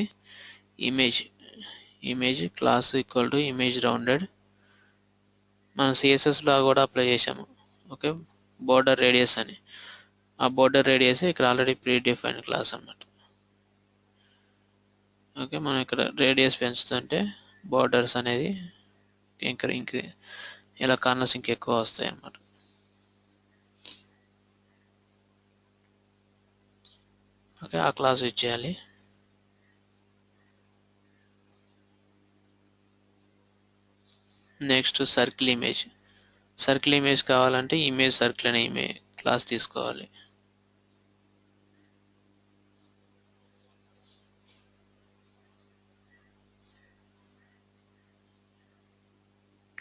image class equal to image rounded. మనం సిఎస్ఎస్లో కూడా అప్లై చేసాము. ఓకే, బోర్డర్ రేడియస్ అని. ఆ బోర్డర్ రేడియస్ ఇక్కడ ఆల్రెడీ ప్రీ డిఫైన్డ్ క్లాస్ అన్నమాట. ఓకే, మనం ఇక్కడ రేడియస్ పెంచుతుంటే బోర్డర్స్ అనేది ఇంకా ఇలా కార్నర్స్ ఇంకెక్కువ వస్తాయి అన్నమాట. ఓకే, ఆ క్లాస్ యూజ్ చేయాలి. నెక్స్ట్ సర్కిల్ ఇమేజ్ కావాలంటే ఇమేజ్ సర్కిల్ అనే ఇమేజ్ క్లాస్ తీసుకోవాలి.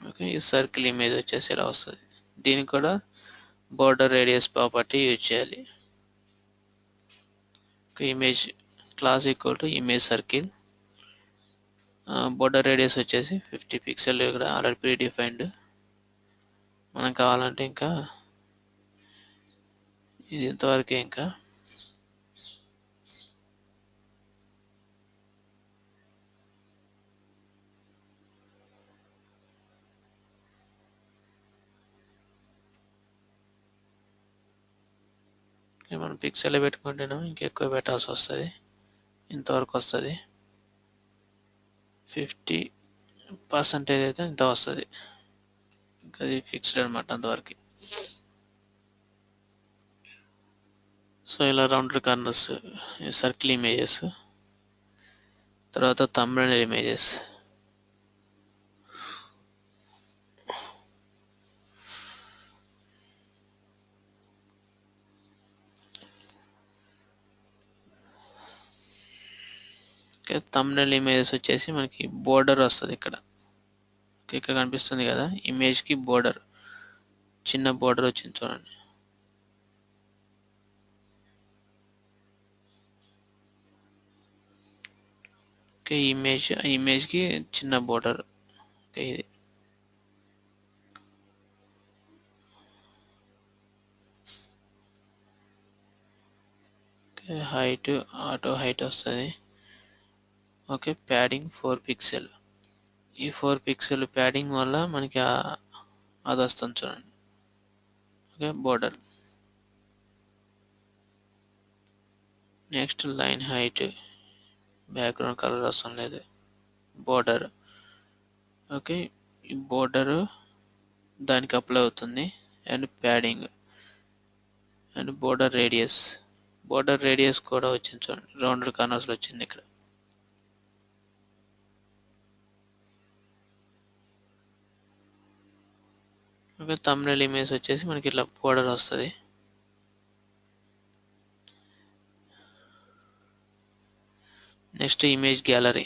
ఓకే, ఈ సర్కిల్ ఇమేజ్ వచ్చేసి ఇలా వస్తుంది. దీనికి కూడా బోర్డర్ రేడియస్ ప్రాపర్టీ యూజ్ చేయాలి. Image class equal to image circle. Border radius వచ్చేసి 50 పిక్సెల్ ఇక్కడ ఆల్రెడీ ప్రీ డిఫైన్డ్. మనం కావాలంటే ఇంకా ఇది ఇంతవరకే. ఇంకా మనం పిక్సెల్ పెట్టుకుంటేనే ఇంకెక్కువ పెట్టాల్సి వస్తుంది. ఇంతవరకు వస్తుంది. 50% అయితే ఇంత వస్తుంది. అది ఫిక్స్డ్ అనమాట అంతవరకు. సో ఇలా రౌండెడ్ కార్నర్స్, సర్కిల్ ఇమేజెస్, తర్వాత థంబ్నెయిల్ ఇమేజెస్. థంబ్నెయిల్ ఇమేజెస్ వచ్చేసి మనకి బోర్డర్ వస్తుంది ఇక్కడ. ఇక్కడ కనిపిస్తుంది కదా, ఇమేజ్కి బోర్డర్, చిన్న బోర్డర్ వచ్చింది చూడండి. ఓకే, ఇమేజ్కి చిన్న బోర్డర్. ఓకే, ఇది హైట్ ఆటో హైట్ వస్తుంది. Okay, padding 4 pixel. ఈ 4 పిక్సెల్ ప్యాడింగ్ వల్ల మనకి అది వస్తుంది చూడండి. Okay, border. Next line height, background colour అవసరం లేదు. బోర్డర్. ఓకే, ఈ బోర్డర్ దానికి అప్లై అవుతుంది. And padding and border radius కూడా వచ్చింది చూడండి, రౌండెడ్ కార్నర్స్లో వచ్చింది ఇక్కడ. ఓకే, థంబ్నెయిల్ ఇమేజ్ వచ్చేసి మనకి ఇట్లా బోర్డర్ వస్తుంది. Next image gallery.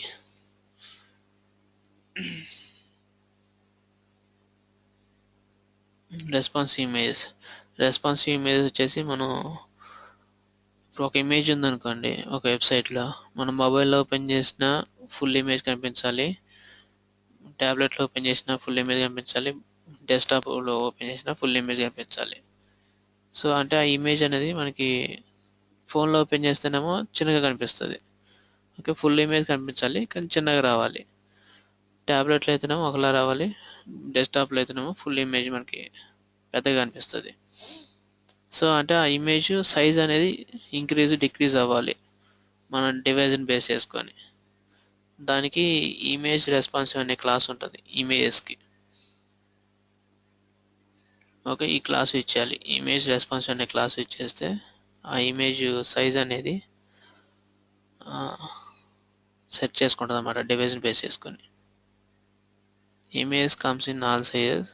Responsive image వచ్చేసి మనం ఇప్పుడు ఒక ఇమేజ్ ఉందనుకోండి, ఒక వెబ్సైట్లో మనం మొబైల్లో ఓపెన్ చేసిన ఫుల్ ఇమేజ్ కనిపించాలి, ట్యాబ్లెట్లో ఓపెన్ చేసిన ఫుల్ ఇమేజ్ కనిపించాలి, డెస్క్టాప్లో ఓపెన్ చేసిన ఫుల్ ఇమేజ్ కనిపించాలి. సో అంటే ఆ ఇమేజ్ అనేది మనకి ఫోన్లో ఓపెన్ చేస్తేనేమో చిన్నగా కనిపిస్తుంది, ఓకే, ఫుల్ ఇమేజ్ కనిపించాలి కానీ చిన్నగా రావాలి. ట్యాబ్లెట్లో అయితేనేమో ఒకలా రావాలి, డెస్క్టాప్లో అయితేనేమో ఫుల్ ఇమేజ్ మనకి పెద్దగా కనిపిస్తుంది. సో అంటే ఆ ఇమేజ్ సైజ్ అనేది ఇంక్రీజ్ డిక్రీజ్ అవ్వాలి మన డివైజ్ని బేస్ చేసుకొని. దానికి ఇమేజ్ రెస్పాన్సివ్ అనే క్లాస్ ఉంటుంది ఇమేజెస్కి. ఓకే, ఈ క్లాస్ ఇచ్చేయాలి. ఇమేజ్ రెస్పాన్సివ్ అనే క్లాస్ ఇచ్చేస్తే ఆ ఇమేజ్ సైజ్ అనేది సెట్ చేసుకుంటుంది అన్నమాట డివైజ్ని బేస్ చేసుకొని. Image comes in all sizes.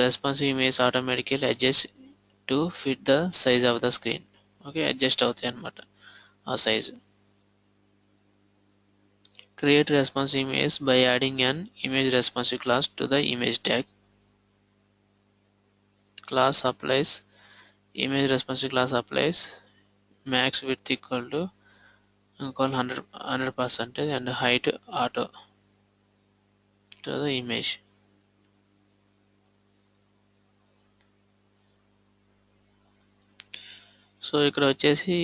Responsive image automatical adjust to fit the size of the screen. Okay, adjust అవుతాయి అన్నమాట ఆ size. Create responsive image by adding an image responsive class to the image tag. Class applies image responsive class applies max width equal 100% and height auto to the image. So ఇక్కడ వచ్చేసి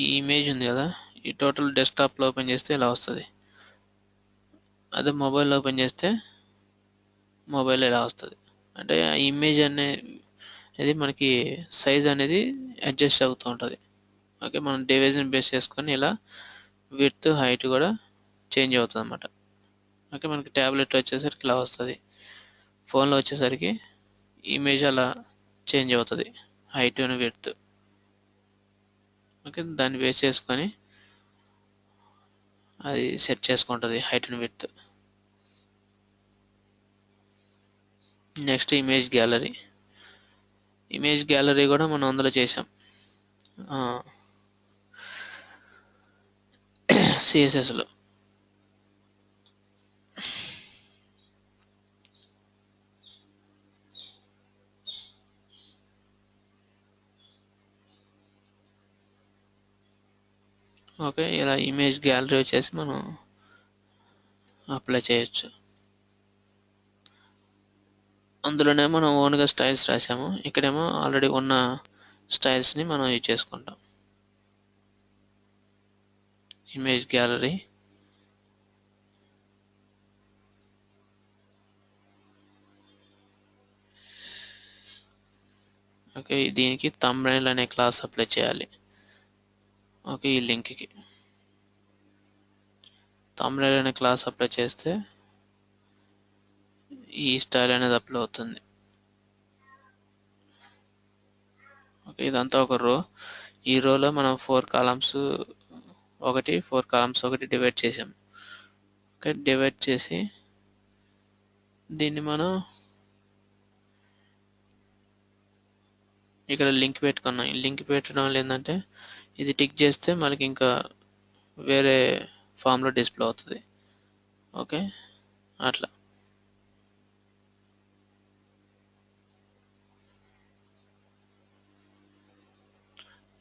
ఈ image ఉంది కదా, ఈ total డెస్క్టాప్లో open చేస్తే ఇలా వస్తుంది. అదే మొబైల్లో ఓపెన్ చేస్తే మొబైల్ ఇలా వస్తుంది. అంటే ఆ ఇమేజ్ అనేది మనకి సైజ్ అనేది అడ్జస్ట్ అవుతూ ఉంటుంది. ఓకే, మనం డివైజ్ని బేస్ చేసుకొని ఇలా విడ్త్ హైట్ కూడా చేంజ్ అవుతుంది అన్నమాట. ఓకే, మనకి ట్యాబ్లెట్ వచ్చేసరికి ఇలా వస్తుంది, ఫోన్లో వచ్చేసరికి ఇమేజ్ అలా చేంజ్ అవుతుంది హైట్ అండ్ విడ్త్. ఓకే, దాన్ని బేస్ చేసుకొని అది సెట్ చేసుకుంటుంది height and width. Next image gallery. Image gallery కూడా మనం అందులో చేసాం సిఎస్ఎస్లో. ఓకే, ఇలా ఇమేజ్ గ్యాలరీ వచ్చేసి మనం అప్లై చేయొచ్చు. అందులోనే మనం ఓన్గా స్టైల్స్ రాసాము, ఇక్కడేమో ఆల్రెడీ ఉన్న స్టైల్స్ని మనం యూజ్ చేసుకుంటాం. ఇమేజ్ గ్యాలరీ, ఓకే, దీనికి థంబ్నెయిల్ అనే క్లాస్ అప్లై చేయాలి. ఓకే, ఈ లింక్కి థంబ్నెయిల్ అనే క్లాస్ అప్లై చేస్తే ఈ స్టైల్ అనేది అప్లై అవుతుంది. ఓకే, ఇదంతా ఒక రో. ఈ రోలో మనం 4 కాలమ్స్ ఒకటి డివైడ్ చేసాం. ఓకే, డివైడ్ చేసి దీన్ని మనం ఇక్కడ లింక్ పెట్టుకున్నాం. ఈ లింక్ పెట్టడం వల్ల ఏంటంటే ఇది టిక్ చేస్తే మనకి ఇంకా వేరే ఫామ్లో డిస్ప్లే అవుతుంది. ఓకే, అట్లా.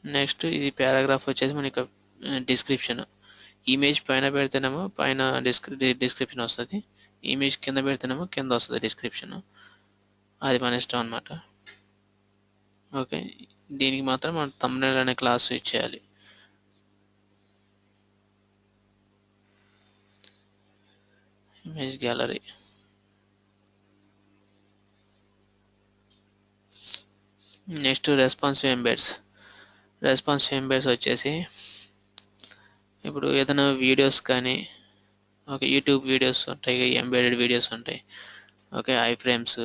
నెక్స్ట్ ఇది పారాగ్రాఫ్ వచ్చేసి మనకి డిస్క్రిప్షన్. ఇమేజ్ పైన పెడితేనేమో పైన డిస్క్రిప్షన్ వస్తుంది, ఇమేజ్ కింద పెడితేనేమో కింద వస్తుంది డిస్క్రిప్షన్. అది మన ఇష్టం అన్నమాట. ఓకే, దీనికి మాత్రం మనం థంబ్నెయిల్ అనే క్లాస్ యూజ్ చేయాలి. Image gallery. Next responsive embeds. Responsive embeds వచ్చేసి ఇప్పుడు ఏదైనా వీడియోస్ కానీ, ఓకే, యూట్యూబ్ వీడియోస్ ఉంటాయి, ఎంబెడెడ్ వీడియోస్ ఉంటాయి. Okay, iframes,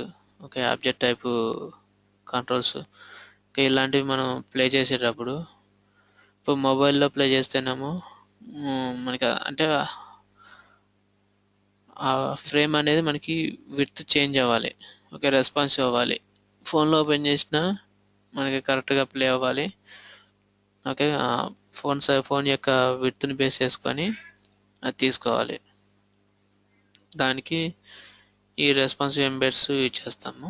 okay, object type controls, okay, ఇలాంటివి మనం ప్లే చేసేటప్పుడు ఇప్పుడు మొబైల్లో ప్లే చేస్తేనేమో మనకి అంటే ఆ ఫ్రేమ్ అనేది మనకి విడ్త్ చేంజ్ అవ్వాలి. ఓకే, రెస్పాన్సివ్ అవ్వాలి. ఫోన్లో ఓపెన్ చేసినా మనకి కరెక్ట్గా ప్లే అవ్వాలి. ఓకే, ఫోన్ యొక్క విడ్త్ని బేస్ చేసుకొని అది తీసుకోవాలి. దానికి ఈ రెస్పాన్సివ్ ఎంబెడ్స్ యూజ్ చేస్తాము.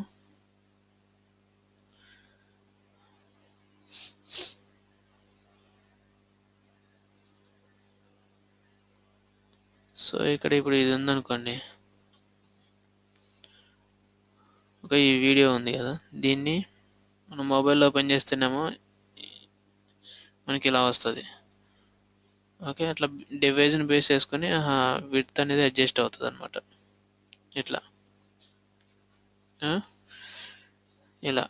సో ఇక్కడ ఇప్పుడు ఇది ఉందనుకోండి, ఒక ఈ వీడియో ఉంది కదా, దీన్ని మనం మొబైల్లో ఓపెన్ చేస్తేనేమో మనకి ఇలా వస్తుంది. ఓకే. అట్లా డివైస్‌ని బేస్ చేసుకొని విడ్త్ అనేది అడ్జస్ట్ అవుతదనమాట. ఇట్లా. ఆ! ఇలా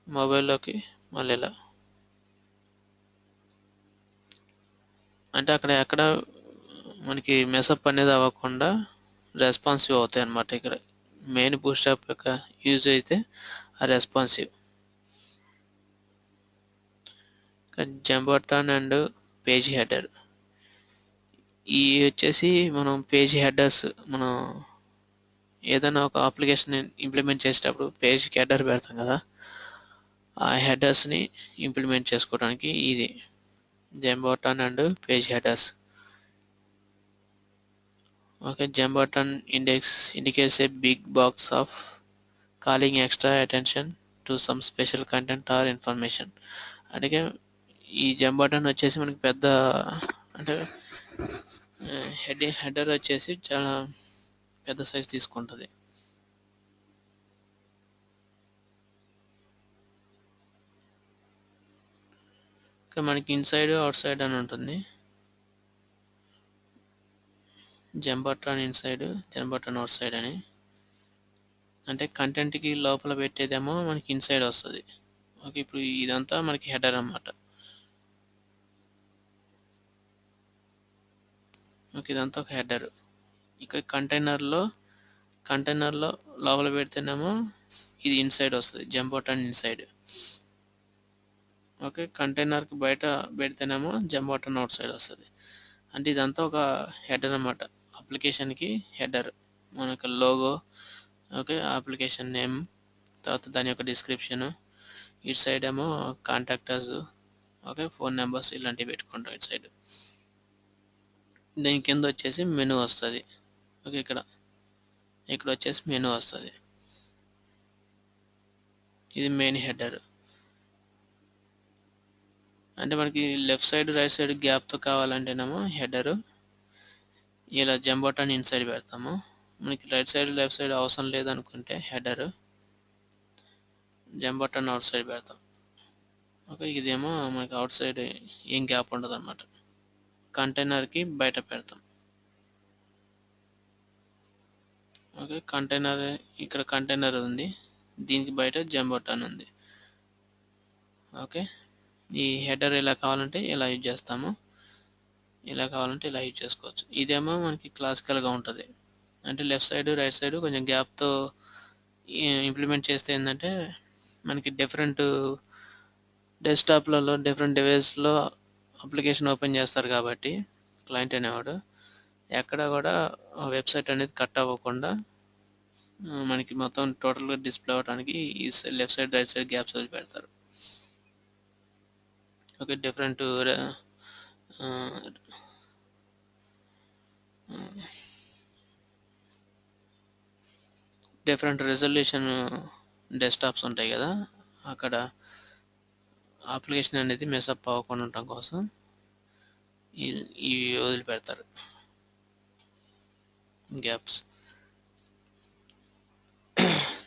మొబైల్‌లోకి మళ్ళీ ఇలా. అంటే అక్కడ ఎక్కడ మనకి మెసప్ అనేది అవ్వకుండా రెస్పాన్సివ్ అవుతాయన్నమాట ఇక్కడ. మెయిన్ బూట్‌స్ట్రాప్ యొక్క యూజ్ అయితే ఆ responsive. Jumbotron and page header. ఈ వచ్చేసి మనం పేజ్ హెడర్స్ మనం ఏదైనా ఒక అప్లికేషన్ ఇంప్లిమెంట్ చేసేటప్పుడు పేజ్‌కి హెడర్ పెడతాం కదా! ఆ హెడర్స్‌ని ఇంప్లిమెంట్ చేసుకోవడానికి ఇది jumbotron and page headers. Okay. Jumbotron indicates a big box of calling extra attention to some special content or information. అందుకే ఈ జంబోటాన్ వచ్చేసి మనకి పెద్ద అంటే హెడర్ వచ్చేసి చాలా పెద్ద సైజ్ తీసుకుంటది. ఇంకా మనకి ఇన్సైడ్, అవుట్ సైడ్ అని ఉంటుంది. జంబోట్రాన్ ఇన్సైడ్, జంబోట్రాన్ అవుట్ సైడ్ అని. అంటే కంటెంట్‌కి లోపల పెట్టేదేమో మనకి ఇన్సైడ్ వస్తది. ఓకే. ఇప్పుడు ఇదంతా మనకి హెడర్ అన్నమాట. ఓకే. ఇదంతా ఒక హెడర్. ఇక కంటైనర్‌లో లోపల పెడితేనేమో ఇది ఇన్సైడ్ వస్తది. జంబోటాన్ ఇన్సైడ్. ఓకే. కంటైనర్‌కి బయట పెడితేనేమో జంబోటాన్ అవుట్ సైడ్ వస్తది. అంటే ఇదంతా ఒక హెడర్ అన్నమాట. అప్లికేషన్‌కి హెడర్. మనకు లోగో, ఓకే. అప్లికేషన్ నేమ్, తర్వాత దాని యొక్క డిస్క్రిప్షన్, ఇటు సైడ్ ఏమో కాంటాక్టర్స్, ఓకే. ఫోన్ నెంబర్స్ ఇలాంటివి పెట్టుకుంటాం ఇటు సైడ్. దీని కింద వచ్చేసి మెనూ వస్తది. ఓకే. ఇక్కడ వచ్చేసి మెనూ వస్తది. ఇది మెయిన్ హెడర్. అంటే మనకి లెఫ్ట్ సైడ్, రైట్ సైడ్ గ్యాప్‌తో కావాలంటేనేమో హెడరు ఇలా జంబోటాన్ ఇన్సైడ్ పెడతాము. మనకి రైట్ సైడ్, లెఫ్ట్ సైడ్ అవసరం లేదనుకుంటే హెడరు జంబోటాన్ అవుట్ సైడ్ పెడతాం. ఓకే. ఇదేమో మనకి అవుట్ సైడ్ ఏం గ్యాప్ ఉండదన్నమాట. కంటైనర్‌కి బయట పెడతాం. ఓకే. ఇక్కడ కంటైనర్ ఉంది. దీనికి బయట జంబోటాన్ ఉంది. ఓకే. ఈ హెడర్ ఇలా కావాలంటే ఇలా యూజ్ చేస్తాము. ఇలా కావాలంటే ఇలా యూజ్ చేసుకోవచ్చు. ఇదేమో మనకి క్లాసికల్‌గా ఉంటది. అంటే లెఫ్ట్ సైడ్, రైట్ సైడ్ కొంచెం గ్యాప్‌తో ఇంప్లిమెంట్ చేస్తే ఏందంటే మనకి డిఫరెంట్ డెస్క్‌టాప్‌లలో, డిఫరెంట్ డివైస్‌లో అప్లికేషన్ ఓపెన్ చేస్తారు కాబట్టి క్లయింట్ అనేవాడు ఎక్కడ కూడా వెబ్‌సైట్ అనేది కట్ అవ్వకుండా మనకి మొత్తం టోటల్‌గా డిస్‌ప్లే అవ్వడానికి ఈ left side, right side gaps వదిలిపెడతారు. Okay. Ah, different resolution desktops ఉంటాయి కదా! అక్కడ అప్లికేషన్ అనేది మెసప్ అవ్వకుండా ఉండటం కోసం ఇవి వదిలిపెడతారు గ్యాప్స్.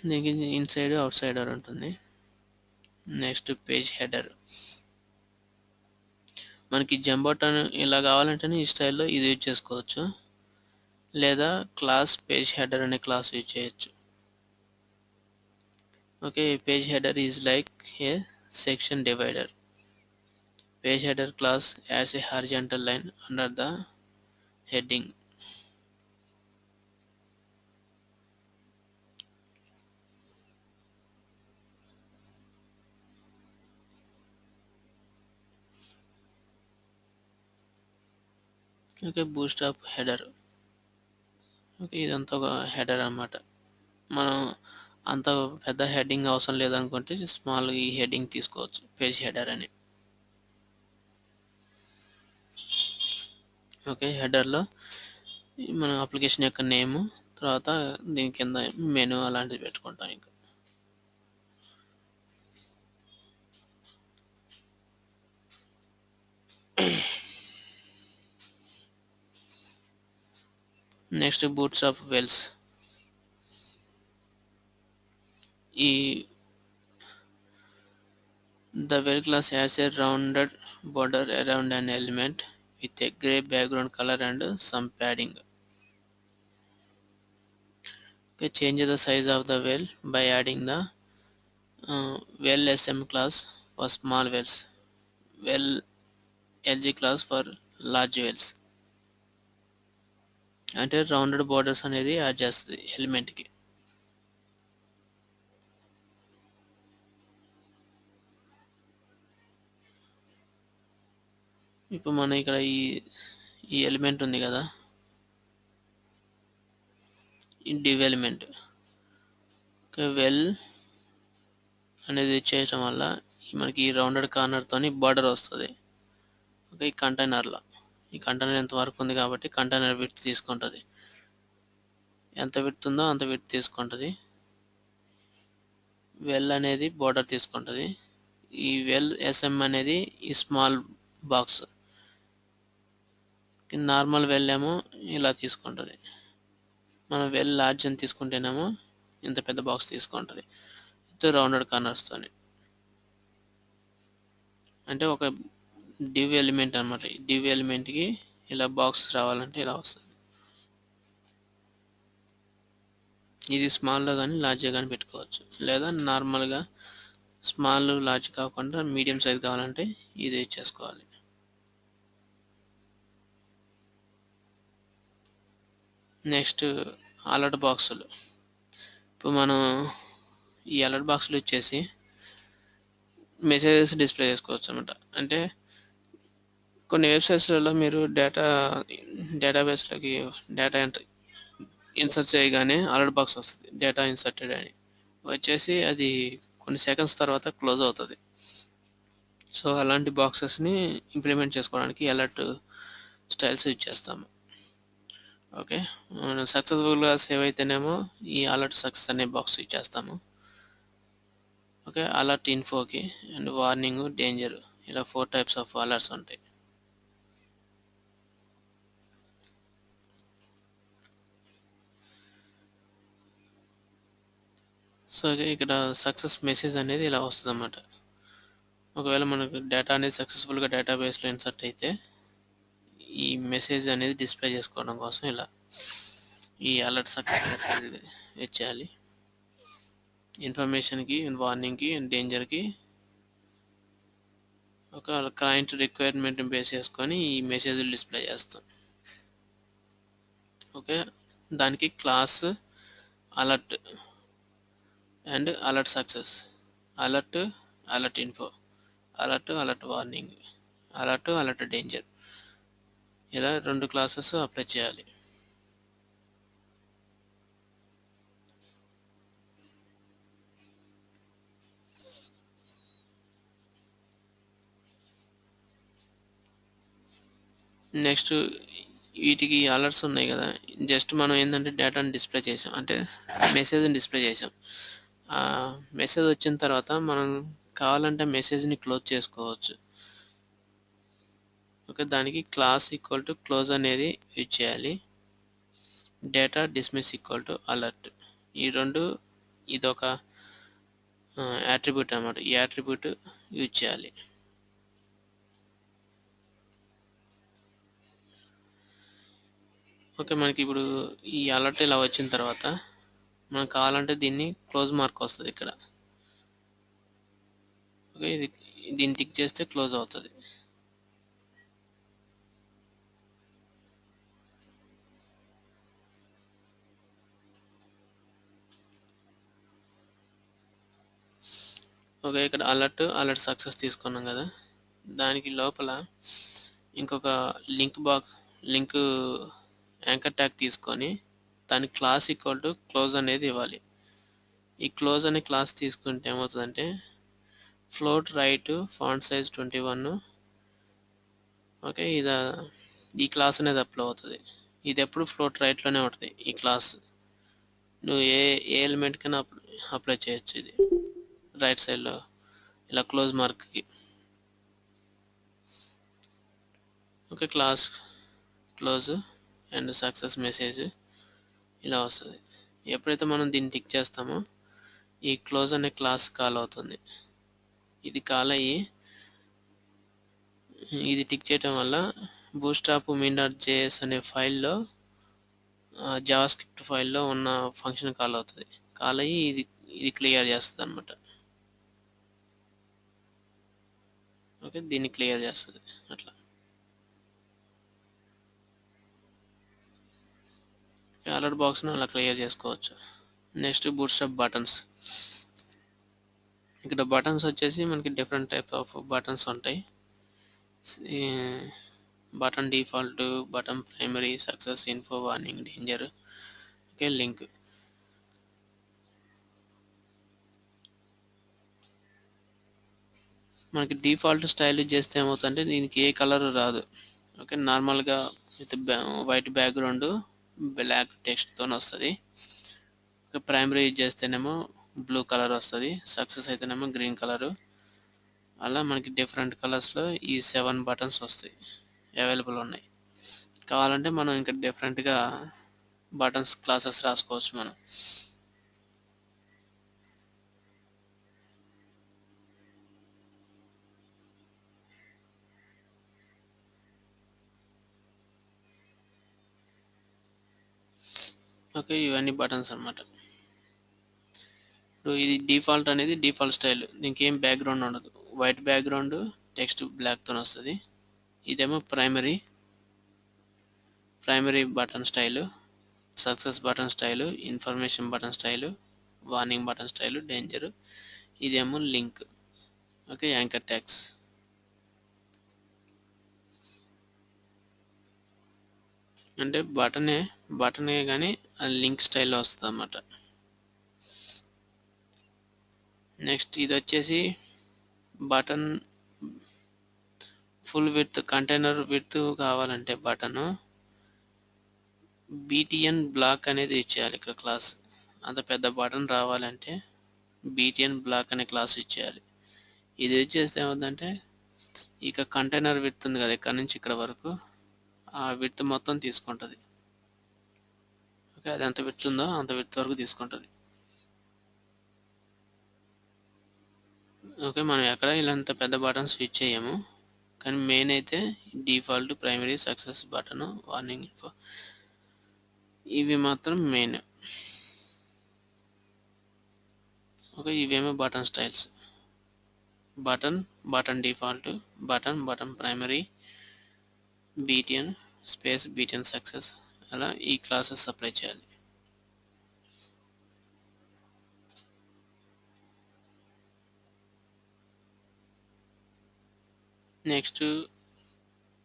దీనికి ఇన్సైడ్, అవుట్ సైడ్ అని ఉంటుంది. Next page header. మనకి జంబోటాన్ ఇలా కావాలంటేనే ఈ స్టైల్‌లో ఇది యూజ్ చేసుకోవచ్చు. లేదా క్లాస్ పేజ్ హెడర్ అనే క్లాస్ యూజ్ చేయొచ్చు. Okay. Page header is like A section divider. Page header class adds a horizontal line under the heading. Okay. Bootstrap header. Okay. ఇదంతా ఒక హెడర్ అన్నమాట. మనం అంత పెద్ద హెడ్డింగ్ అవసరం లేదనుకుంటే స్మాల్‌గా ఈ హెడ్డింగ్ తీసుకోవచ్చు. పేజ్ హెడర్ అని. ఓకే. హెడర్‌లో మన అప్లికేషన్ యొక్క నేము, తర్వాత దీని కింద మెనూ అలాంటివి పెట్టుకుంటాం ఇంకా. Next bootstrap wells. ఈ The well class has a rounded border around an element with a gray background color and some padding. Okay, change the size of the well by adding the well SM class for small wells, well LG class for large wells. అంటే rounded borders అనేది add చేస్తుంది ఎలిమెంట్కి. ఇప్పుడు మనం ఇక్కడ ఈ element ఉంది కదా, ఈ డివ్ ఎలిమెంట్ వెల్ అనేది చేయటం వల్ల మనకి ఈ రౌండెడ్ కార్నర్ తోని బార్డర్ వస్తుంది. ఓకే, ఈ కంటైనర్లో ఈ కంటైనర్ ఎంత వరకు ఉంది కాబట్టి కంటైనర్ విడ్త్ తీసుకుంటుంది. ఎంత విడ్త్ ఉందో అంత విడ్త్ తీసుకుంటుంది. వెల్ అనేది బార్డర్ తీసుకుంటుంది. ఈ వెల్ SM అనేది ఈ స్మాల్ బాక్స్, నార్మల్ వెల్ ఏమో ఇలా తీసుకుంటుంది. మనం వెల్ లార్జ్ అని తీసుకుంటేనేమో ఇంత పెద్ద బాక్స్ తీసుకుంటుంది. ఇది రౌండెడ్ కార్నర్స్తోని, అంటే ఒక డివ్ ఎలిమెంట్ అనమాట. ఈ డివ్ ఎలిమెంట్కి ఇలా బాక్స్ రావాలంటే ఇలా వస్తుంది. ఇది స్మాల్లో కానీ లార్జ్గా కానీ పెట్టుకోవచ్చు, లేదా నార్మల్గా స్మాల్ లార్జ్ కాకుండా మీడియం సైజ్ కావాలంటే ఇది చేసుకోవాలి. నెక్స్ట్ అలర్ట్ బాక్సులు. ఇప్పుడు మనం ఈ అలర్ట్ బాక్సులు ఇచ్చేసి మెసేజెస్ డిస్ప్లే చేసుకోవచ్చు అనమాట. అంటే కొన్ని వెబ్సైట్స్లలో మీరు డేటాబేస్లోకి డేటా ఎంట్రీ ఇన్సర్ట్ చేయగానే అలర్ట్ బాక్స్ వస్తుంది, డేటా ఇన్సర్టెడ్ అని వచ్చేసి అది కొన్ని సెకండ్స్ తర్వాత క్లోజ్ అవుతుంది. సో అలాంటి బాక్సెస్ని ఇంప్లిమెంట్ చేసుకోవడానికి అలర్ట్ స్టైల్స్ యూజ్ చేస్తాము. ఓకే, మనం సక్సెస్ఫుల్గా సేవ్ అయితేనేమో ఈ అలర్ట్ సక్సెస్ అనే బాక్స్ యూజ్ చేస్తాము. ఓకే, అలర్ట్ ఇన్ఫోకి అండ్ వార్నింగ్, డేంజర్, ఇలా 4 టైప్స్ ఆఫ్ అలర్ట్స్ ఉంటాయి. సో ఇక్కడ సక్సెస్ మెసేజ్ అనేది ఇలా వస్తుంది అన్నమాట. ఒకవేళ మనకు డేటా అనేది సక్సెస్ఫుల్గా డేటాబేస్లో ఇన్సర్ట్ అయితే ఈ మెసేజ్ అనేది డిస్ప్లే చేసుకోవడం కోసం ఇలా ఈ అలర్ట్ సక్సెస్ మెసేజ్ ఇచ్చేయాలి. ఇన్ఫర్మేషన్కి, వార్నింగ్కి, డేంజర్కి ఒక క్లయింట్ రిక్వైర్మెంట్ బేస్ చేసుకొని ఈ మెసేజ్ డిస్ప్లే చేస్తాం. ఓకే, దానికి class alert and alert success, alert, alert info, alert warning, alert danger, ఇలా 2 క్లాసెస్ అప్లై చేయాలి. నెక్స్ట్ వీటికి అలర్ట్స్ ఉన్నాయి కదా, జస్ట్ మనం ఏంటంటే డేటాని డిస్ప్లే చేసాం, అంటే మెసేజ్ని డిస్ప్లే చేసాం. ఆ మెసేజ్ వచ్చిన తర్వాత మనం కావాలంటే మెసేజ్ని క్లోజ్ చేసుకోవచ్చు. ఓకే, దానికి క్లాస్ ఈక్వల్ టు క్లోజ్ అనేది యూజ్ చేయాలి. Data dismiss equal to alert, ఈ రెండు ఇదొక యాట్రిబ్యూట్ అన్నమాట. ఈ యాట్రిబ్యూట్ యూజ్ చేయాలి. ఓకే, మనకి ఇప్పుడు ఈ అలర్ట్ ఇలా వచ్చిన తర్వాత మనం కావాలంటే దీన్ని క్లోజ్ మార్క్ వస్తుంది ఇక్కడ. ఓకే, దీన్ని టిక్ చేస్తే క్లోజ్ అవుతుంది. ఓకే, ఇక్కడ అలర్ట్ సక్సెస్ తీసుకున్నాం కదా, దానికి లోపల ఇంకొక లింక్ యాంకర్ ట్యాగ్ తీసుకొని దాని క్లాస్ ఈక్వల్ టు క్లోజ్ అనేది ఇవ్వాలి. ఈ క్లోజ్ అనే క్లాస్ తీసుకుంటే ఏమవుతుందంటే float right font size 21. Okay, ఈ క్లాస్ అనేది అప్లై అవుతుంది. ఇది ఎప్పుడు ఫ్లోట్ రైట్లోనే ఉంటుంది ఈ క్లాస్. నువ్వు ఏ ఎలిమెంట్ కైనా అప్లై చేయొచ్చు ఇది రైట్ సైడ్లో ఇలా క్లోజ్ మార్క్కి. Okay, class close and success message ఇలా వస్తుంది. ఎప్పుడైతే మనం దీన్ని టిక్ చేస్తామో ఈ క్లోజ్ అనే క్లాస్ కాల్ అవుతుంది. ఇది కాల్ అయ్యి ఇది టిక్ చేయటం వల్ల బూట్స్ట్రాప్ min.js అనే ఫైల్లో జావా స్క్రిప్ట్ ఫైల్లో ఉన్న ఫంక్షన్ కాల్ అవుతుంది. కాల్ అయ్యి ఇది క్లియర్ చేస్తుంది అనమాట. ఓకే, దీన్ని క్లియర్ చేస్తుంది అట్లా. అలర్ట్ బాక్స్ను అలా క్లియర్ చేసుకోవచ్చు. Next bootstrap buttons. ఇక్కడ బటన్స్ వచ్చేసి మనకి డిఫరెంట్ టైప్ ఆఫ్ బటన్స్ ఉంటాయి. Button default, button primary, success, info, warning, danger, okay, link. మనకి డిఫాల్ట్ స్టైల్ చేస్తే ఏమవుతుందంటే దీనికి ఏ కలర్ రాదు. ఓకే, నార్మల్గా విత్ వైట్ బ్యాక్గ్రౌండ్ బ్లాక్ టెక్స్ట్తో వస్తుంది. ప్రైమరీ యూజ్ చేస్తేనేమో బ్లూ కలర్ వస్తుంది, సక్సెస్ అయితేనేమో గ్రీన్ కలరు. అలా మనకి డిఫరెంట్ కలర్స్లో ఈ 7 బటన్స్ వస్తాయి, అవైలబుల్ ఉన్నాయి. కావాలంటే మనం ఇంకా డిఫరెంట్గా బటన్స్ క్లాసెస్ రాసుకోవచ్చు మనం. ఓకే, ఇవన్నీ బటన్స్ అన్నమాట. ఇప్పుడు ఇది డిఫాల్ట్ అనేది డిఫాల్ట్ స్టైల్, దీనికి ఏం బ్యాక్గ్రౌండ్ ఉండదు, వైట్ బ్యాక్గ్రౌండ్ టెక్స్ట్ బ్లాక్తో వస్తుంది. ఇదేమో primary button style, success button style, information button style, warning button style, danger. ఇదేమో లింక్. Okay, anchor tags. అంటే బటనే కానీ అది లింక్ స్టైల్లో వస్తుంది అన్నమాట. నెక్స్ట్ ఇది వచ్చేసి button full width, container width కావాలంటే బటన్ btn బ్లాక్ అనేది ఇచ్చేయాలి. ఇక్కడ క్లాస్ అంత పెద్ద బటన్ రావాలంటే btn బ్లాక్ అనే క్లాస్ ఇచ్చేయాలి. ఇది వచ్చేస్తే ఏమవుతుందంటే ఇక కంటైనర్ విడ్త్ ఉంది కదా, ఇక్కడ నుంచి ఇక్కడ వరకు ఆ విడ్త్ మొత్తం తీసుకుంటుంది. ఓకే, అది ఎంత విడ్త్ ఉందో అంత విడ్త్ వరకు తీసుకుంటుంది. ఓకే, మనం ఎక్కడ ఇలాంత పెద్ద బటన్స్ స్విచ్ చేయము, కానీ మెయిన్ అయితే default, primary, success button, warning, info, ఇవి మాత్రం మెయిన్. ఓకే, ఇవేమో button styles. Button default, button primary, btn space btn success, అలా ఈ క్లాసెస్ అప్లై చేయాలి. Next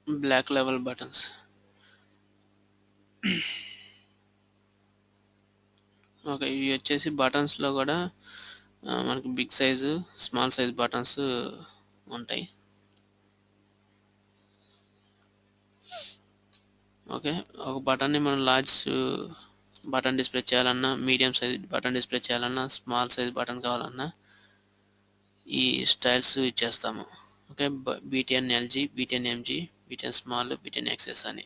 block level buttons. Okay, ఇవి వచ్చేసి బటన్స్లో కూడా మనకి big size, small size buttons ఉంటాయి. ఓకే, ఒక బటన్ని మనం లార్జ్ బటన్ డిస్ప్లే చేయాలన్నా, మీడియం సైజ్ బటన్ డిస్ప్లే చేయాలన్నా, స్మాల్ సైజ్ బటన్ కావాలన్నా ఈ స్టైల్స్ ఇచ్చేస్తాము. Okay, btn LG, btn MG, btn small, btn XS అని.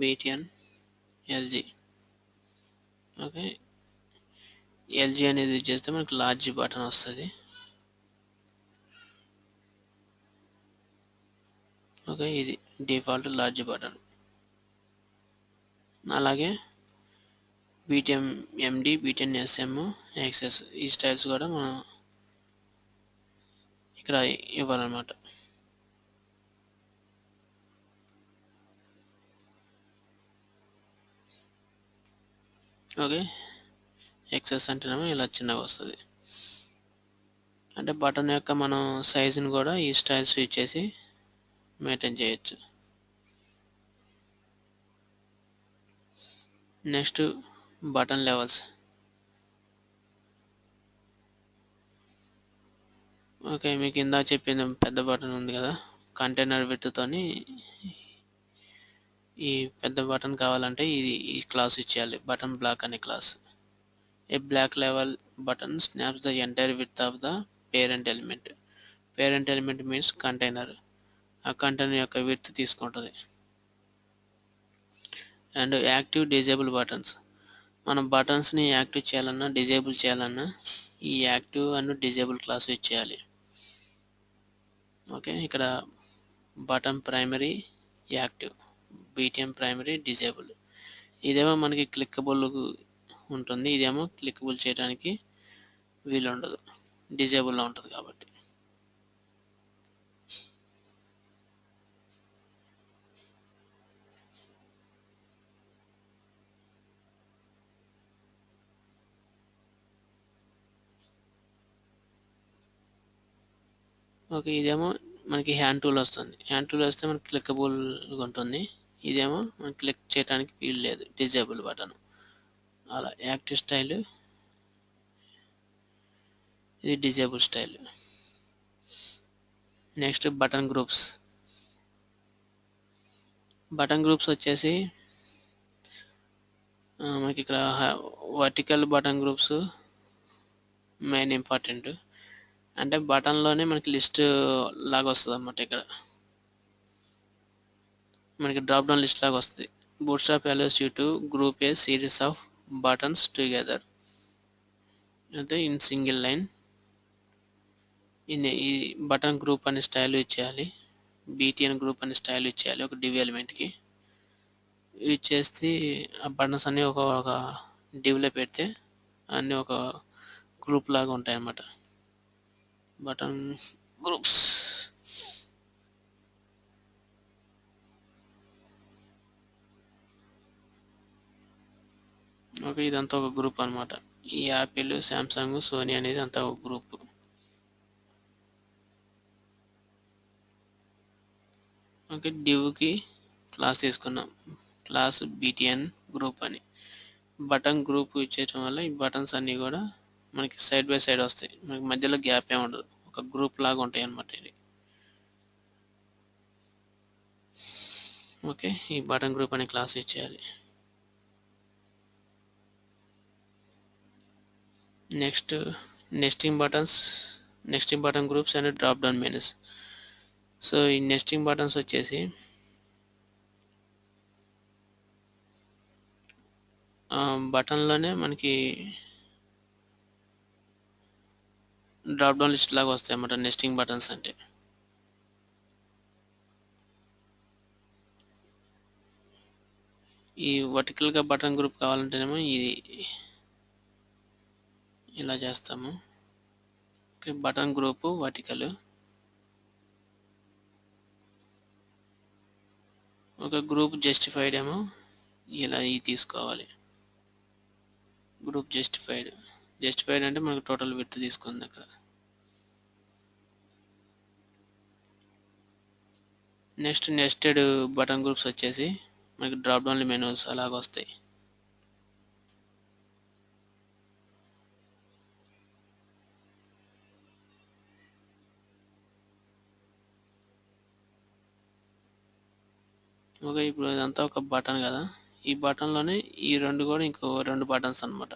btn LG. ఓకే, LG అనేది యూజ్ చేస్తే మనకి లార్జ్ బటన్ వస్తుంది. ఓకే, ఇది డిఫాల్ట్ లార్జ్ బటన్. అలాగే btn MD, btn SM, XS ఈ స్టైల్స్ కూడా మనం ఇక్కడ ఇవ్వాలన్నమాట. ఓకే, XS అంటేనేమో ఇలా చిన్నగా వస్తుంది. అంటే బటన్ యొక్క మనం సైజుని కూడా ఈ స్టైల్స్ యూజ్ చేసి మెయింటైన్ చేయొచ్చు. Next button levels. ఓకే, మీకు ఇందాక చెప్పింది పెద్ద బటన్ ఉంది కదా, కంటైనర్ విడ్త్తోని ఈ పెద్ద బటన్ కావాలంటే ఈ క్లాస్ ఇచ్చేయాలి, బటన్ బ్లాక్ అనే class. A block level button snaps the entire width of the parent element. Parent element means container. ఆ కంటైనర్ యొక్క విడ్త్ తీసుకుంటుంది. And active disable buttons. మనం బటన్స్ని యాక్టివ్ చేయాలన్నా డిజేబుల్ చేయాలన్నా ఈ యాక్టివ్ అండ్ డిజేబుల్ క్లాస్ ఇచ్చేయాలి. Okay, ఇక్కడ button primary active, BTM primary disable. ఇదేమో మనకి క్లిక్కబుల్ ఉంటుంది, ఇదేమో క్లిక్కబుల్ చేయడానికి వీలు ఉండదు, డిజేబుల్లో ఉంటుంది కాబట్టి. ఓకే, ఇదేమో మనకి హ్యాండ్ టూల్ వస్తుంది. హ్యాండ్ టూల్ వస్తే మనకి క్లిక్కబుల్గా ఉంటుంది, ఇదేమో మనం క్లిక్ చేయడానికి వీలు లేదు, డిజేబుల్ బటన్. అలా యాక్టివ్ స్టైల్, ఇది disable style. Next button groups. Button groups వచ్చేసి మనకి ఇక్కడ vertical button groups main important. అంటే బటన్లోనే మనకి లిస్ట్ లాగా వస్తుంది అన్నమాట. ఇక్కడ మనకి డ్రాప్ డౌన్ లిస్ట్ లాగా వస్తుంది. Bootstrap allows you to group a series of buttons together అయితే ఇన్ సింగిల్ లైన్. ఈ బటన్ గ్రూప్ అనే స్టైల్ ఇచ్చేయాలి, బీటీఎన్ గ్రూప్ అనే స్టైల్ ఇచ్చేయాలి ఒక డివ్ ఎలిమెంట్కి. ఇవి చేస్తే ఆ బటన్స్ అన్నీ ఒక డివ్లో పెడితే అన్నీ ఒక గ్రూప్ లాగా ఉంటాయి అన్నమాట, బటన్ గ్రూప్స్. ఓకే, ఇదంతా ఒక గ్రూప్ అనమాట. ఈ యాపిల్, శాంసంగ్, సోనీ అనేది అంతా ఒక గ్రూప్. ఓకే, డివ్కి క్లాస్ తీసుకున్నాం, క్లాస్ బీటీఎన్ గ్రూప్ అని. బటన్ గ్రూప్ ఇచ్చేయటం వల్ల ఈ బటన్స్ అన్నీ కూడా మనకి సైడ్ బై సైడ్ వస్తాయి, మనకి మధ్యలో గ్యాప్ ఏమి ఉండదు, ఒక గ్రూప్ లాగా ఉంటాయి అన్నమాట ఇది. ఓకే, ఈ బటన్ గ్రూప్ అనే క్లాస్ ఇచ్చేయాలి. Next nesting button groups and drop down menus. So ఈ నెస్టింగ్ బటన్స్ వచ్చేసి బటన్లోనే మనకి డ్రాప్ డౌన్ లిస్ట్ లాగా వస్తాయి అన్నమాట నెస్టింగ్ బటన్స్ అంటే. ఈ వర్టికల్గా బటన్ గ్రూప్ కావాలంటేనేమో ఇది ఇలా చేస్తాము. Okay, button group vertical. ఒక గ్రూప్ జస్టిఫైడ్ ఏమో ఇలా ఇది తీసుకోవాలి, గ్రూప్ జస్టిఫైడ్ అంటే మనకు టోటల్ విడ్త్ తీసుకుంది అక్కడ. నెక్స్ట్ నెస్టెడ్ బటన్ గ్రూప్స్ వచ్చేసి మనకి డ్రాప్ డౌన్ మెనూస్ అలాగ వస్తాయి. ఓకే, ఇప్పుడు ఇదంతా ఒక బటన్ కదా, ఈ బటన్లోనే ఈ రెండు కూడా ఇంకో రెండు బటన్స్ అనమాట,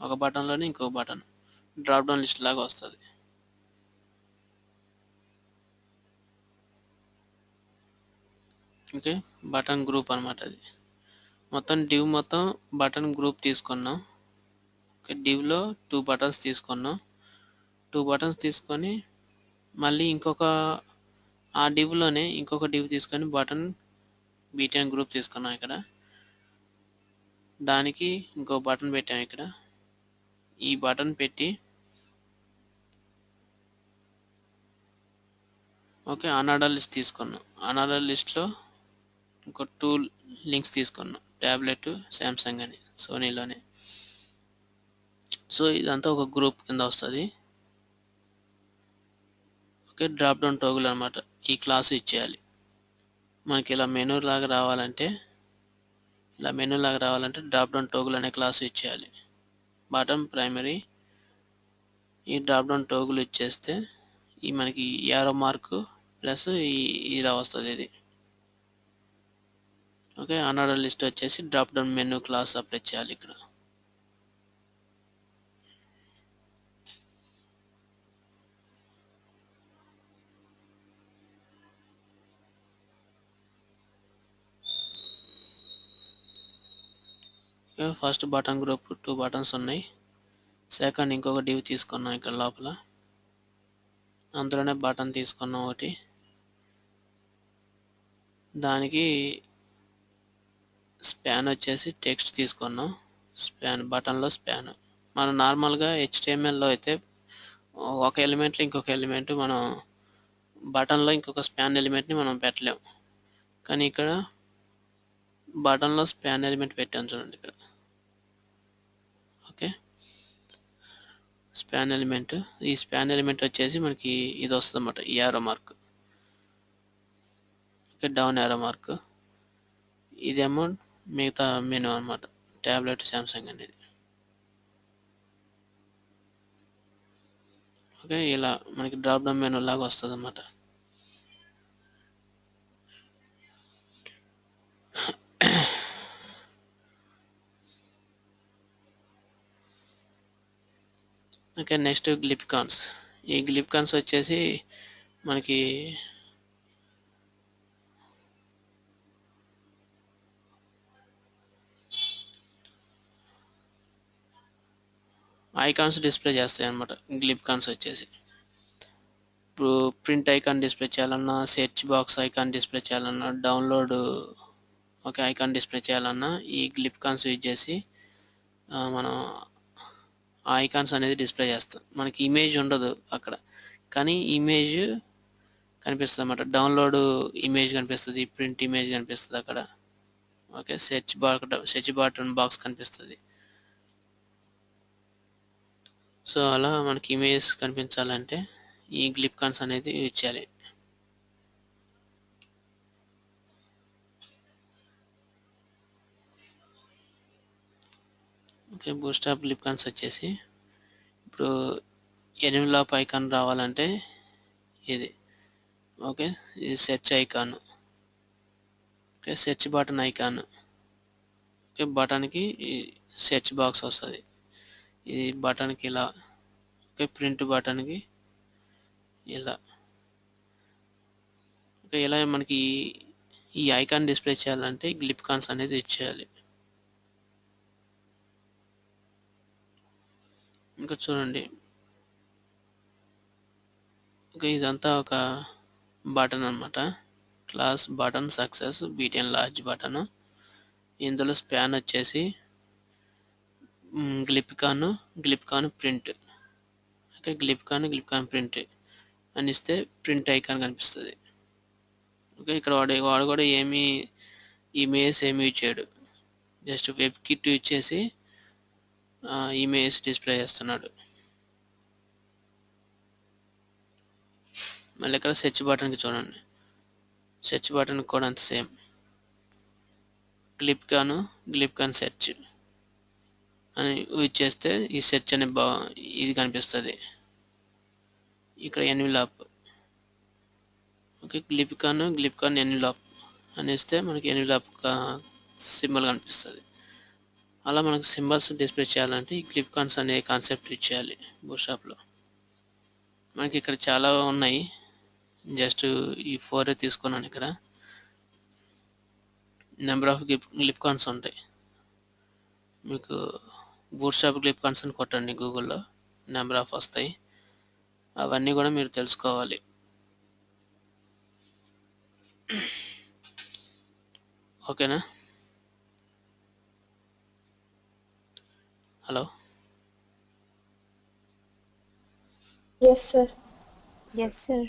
ఒక బటన్లోనే ఇంకో బటన్ డ్రాప్ డౌన్ లిస్ట్ లాగా వస్తుంది. ఓకే, బటన్ గ్రూప్ అనమాట అది. మొత్తం డివ్ మొత్తం బటన్ గ్రూప్ తీసుకున్నాం. ఓకే, డివ్లో 2 బటన్స్ తీసుకున్నాం. 2 బటన్స్ తీసుకొని మళ్ళీ ఆ డివ్లోనే ఇంకొక డివ్ తీసుకొని బటన్ బీటీఎన్ గ్రూప్ తీసుకున్నాం. ఇక్కడ దానికి ఇంకో బటన్ పెట్టాం. ఇక్కడ ఈ బటన్ పెట్టి ఓకే అనార్డర్ లిస్ట్ తీసుకున్నాం. అనార్డర్ లిస్ట్లో ఇంకో 2 లింక్స్ తీసుకున్నాం, ట్యాబ్లెట్, శాంసంగ్ అని, సోనీలోనే. సో ఇదంతా ఒక గ్రూప్ కింద వస్తుంది. ఓకే, డ్రాప్ డౌన్ టోగుల్ అనమాట, ఈ క్లాస్ ఇచ్చేయాలి. మనకి ఇలా మెనూ లాగా రావాలంటే ఇలా మెనూ లాగా రావాలంటే డ్రాప్ డౌన్ టోగుల్ అనే క్లాస్ ఇచ్చేయాలి. బాటమ్ ప్రైమరీ ఈ డ్రాప్ డౌన్ టోగుల్ ఇచ్చేస్తే ఈ మనకి యారో మార్క్ ప్లస్ ఇలా వస్తుంది ఇది. ఓకే, అన్ఆర్డర్ లిస్ట్ వచ్చేసి drop down menu class apply చేయాలి ఇక్కడ. ఫస్ట్ బటన్ గ్రూప్ 2 బటన్స్ ఉన్నాయి. సెకండ్ ఇంకొక డివ్ తీసుకున్నాం ఇక్కడ లోపల, అందులోనే బటన్ తీసుకున్నాం ఒకటి. దానికి స్పాన్ వచ్చేసి టెక్స్ట్ తీసుకున్నాం. స్పాన్ బటన్లో స్పాన్. మనం నార్మల్గా HTMLలో అయితే ఒక ఎలిమెంట్లో ఇంకొక ఎలిమెంట్ మనం బటన్లో ఇంకొక స్పాన్ ఎలిమెంట్ని మనం పెట్టలేము. కానీ ఇక్కడ బటన్లో స్పాన్ ఎలిమెంట్ పెట్టాం చూడండి ఇక్కడ. Okay, span element. ఈ స్పాన్ ఎలిమెంట్ వచ్చేసి మనకి ఇది వస్తుంది అన్నమాట, ఈ arrow mark. Okay, down arrow mark. ఇదేమో మిగతా మెనూ అనమాట, ట్యాబ్లెట్ శాంసంగ్ అనేది. ఓకే, ఇలా మనకి డ్రాప్ డౌన్ మెనూ లాగా వస్తుంది అన్నమాట. Okay, next glyphicons. ఈ గ్లిప్కాన్స్ వచ్చేసి మనకి ఐకాన్స్ డిస్ప్లే చేస్తాయి అన్నమాట. గ్లిప్కాన్స్ వచ్చేసి ఇప్పుడు ప్రింట్ ఐకాన్ డిస్ప్లే చేయాలన్నా, సెర్చ్ బాక్స్ ఐకాన్ డిస్ప్లే చేయాలన్నా, డౌన్లోడ్ ఓకే ఐకాన్ డిస్ప్లే చేయాలన్నా ఈ గ్లిప్కాన్స్ యూజ్ చేసి మనం ఆ ఐకాన్స్ అనేది డిస్ప్లే చేస్తాం. మనకి ఇమేజ్ ఉండదు అక్కడ, కానీ ఇమేజ్ కనిపిస్తుంది అన్నమాట. డౌన్లోడ్ ఇమేజ్ కనిపిస్తుంది, ప్రింట్ ఇమేజ్ కనిపిస్తుంది అక్కడ. ఓకే, సెర్చ్ బటన్ బాక్స్ కనిపిస్తుంది. సో అలా మనకి ఇమేజ్ కనిపించాలంటే ఈ గ్లిప్కాన్స్ అనేది యూజ్ చేయాలి. ఓకే, బూట్స్ట్రాప్ గ్లిప్కాన్స్ వచ్చేసి ఇప్పుడు ఎన్వెలాప్ ఐకాన్ రావాలంటే ఇది. ఓకే, ఇది search icon. Okay, search button icon. Okay, బటన్కి సెర్చ్ బాక్స్ వస్తుంది. ఇది బటన్కి ఇలా. ఓకే, ప్రింట్ బటన్కి ఇలా. ఓకే, ఇలా మనకి ఈ ఐకాన్ డిస్ప్లే చేయాలంటే గ్లిప్కాన్స్ అనేది ఇచ్చేయాలి. ఇంకా చూడండి, ఓకే ఇదంతా ఒక బటన్ అనమాట. Class button success btn large button. ఇందులో స్పాన్ వచ్చేసి glyphicon print. Okay, glyphicon print అని ఇస్తే ప్రింట్ ఐకాన్ కనిపిస్తుంది. ఓకే, ఇక్కడ వాడు కూడా ఏమీ ఇమేజ్ ఏమి యూజ్ చేయడు, జస్ట్ వెబ్ కిట్ యూజ్ చేసి ఇమేజ్ డిస్ప్లే చేస్తున్నాడు. మళ్ళీ ఇక్కడ సెర్చ్ బటన్కి చూడండి, సెర్చ్ బటన్ కూడా అంత సేమ్. గ్లిప్కాన్ సెర్చ్ అని యూజ్ చేస్తే ఈ సెర్చ్ అనే ఇది కనిపిస్తుంది ఇక్కడ. ఎన్విలాప్. ఓకే, గ్లిప్కాన్ ఎన్విలాప్ అని ఇస్తే మనకి ఎన్విలాప్ సింబల్ కనిపిస్తుంది. అలా మనకు సింబల్స్ డిస్ప్లే చేయాలంటే ఈ గ్లిప్కాన్స్ అనే కాన్సెప్ట్ ఇచ్చేయాలి బూట్స్ట్రాప్లో. మనకి ఇక్కడ చాలా ఉన్నాయి, జస్ట్ ఈ 4 తీసుకున్నాను. ఇక్కడ నెంబర్ ఆఫ్ గ్లిప్కాన్స్ ఉంటాయి. మీకు బూట్స్ట్రాప్ గ్లిప్కాన్స్ అని కొట్టండి గూగుల్లో, నెంబర్ ఆఫ్ వస్తాయి. అవన్నీ కూడా మీరు తెలుసుకోవాలి. ఓకేనా? Hello. Yes, sir. Yes, sir.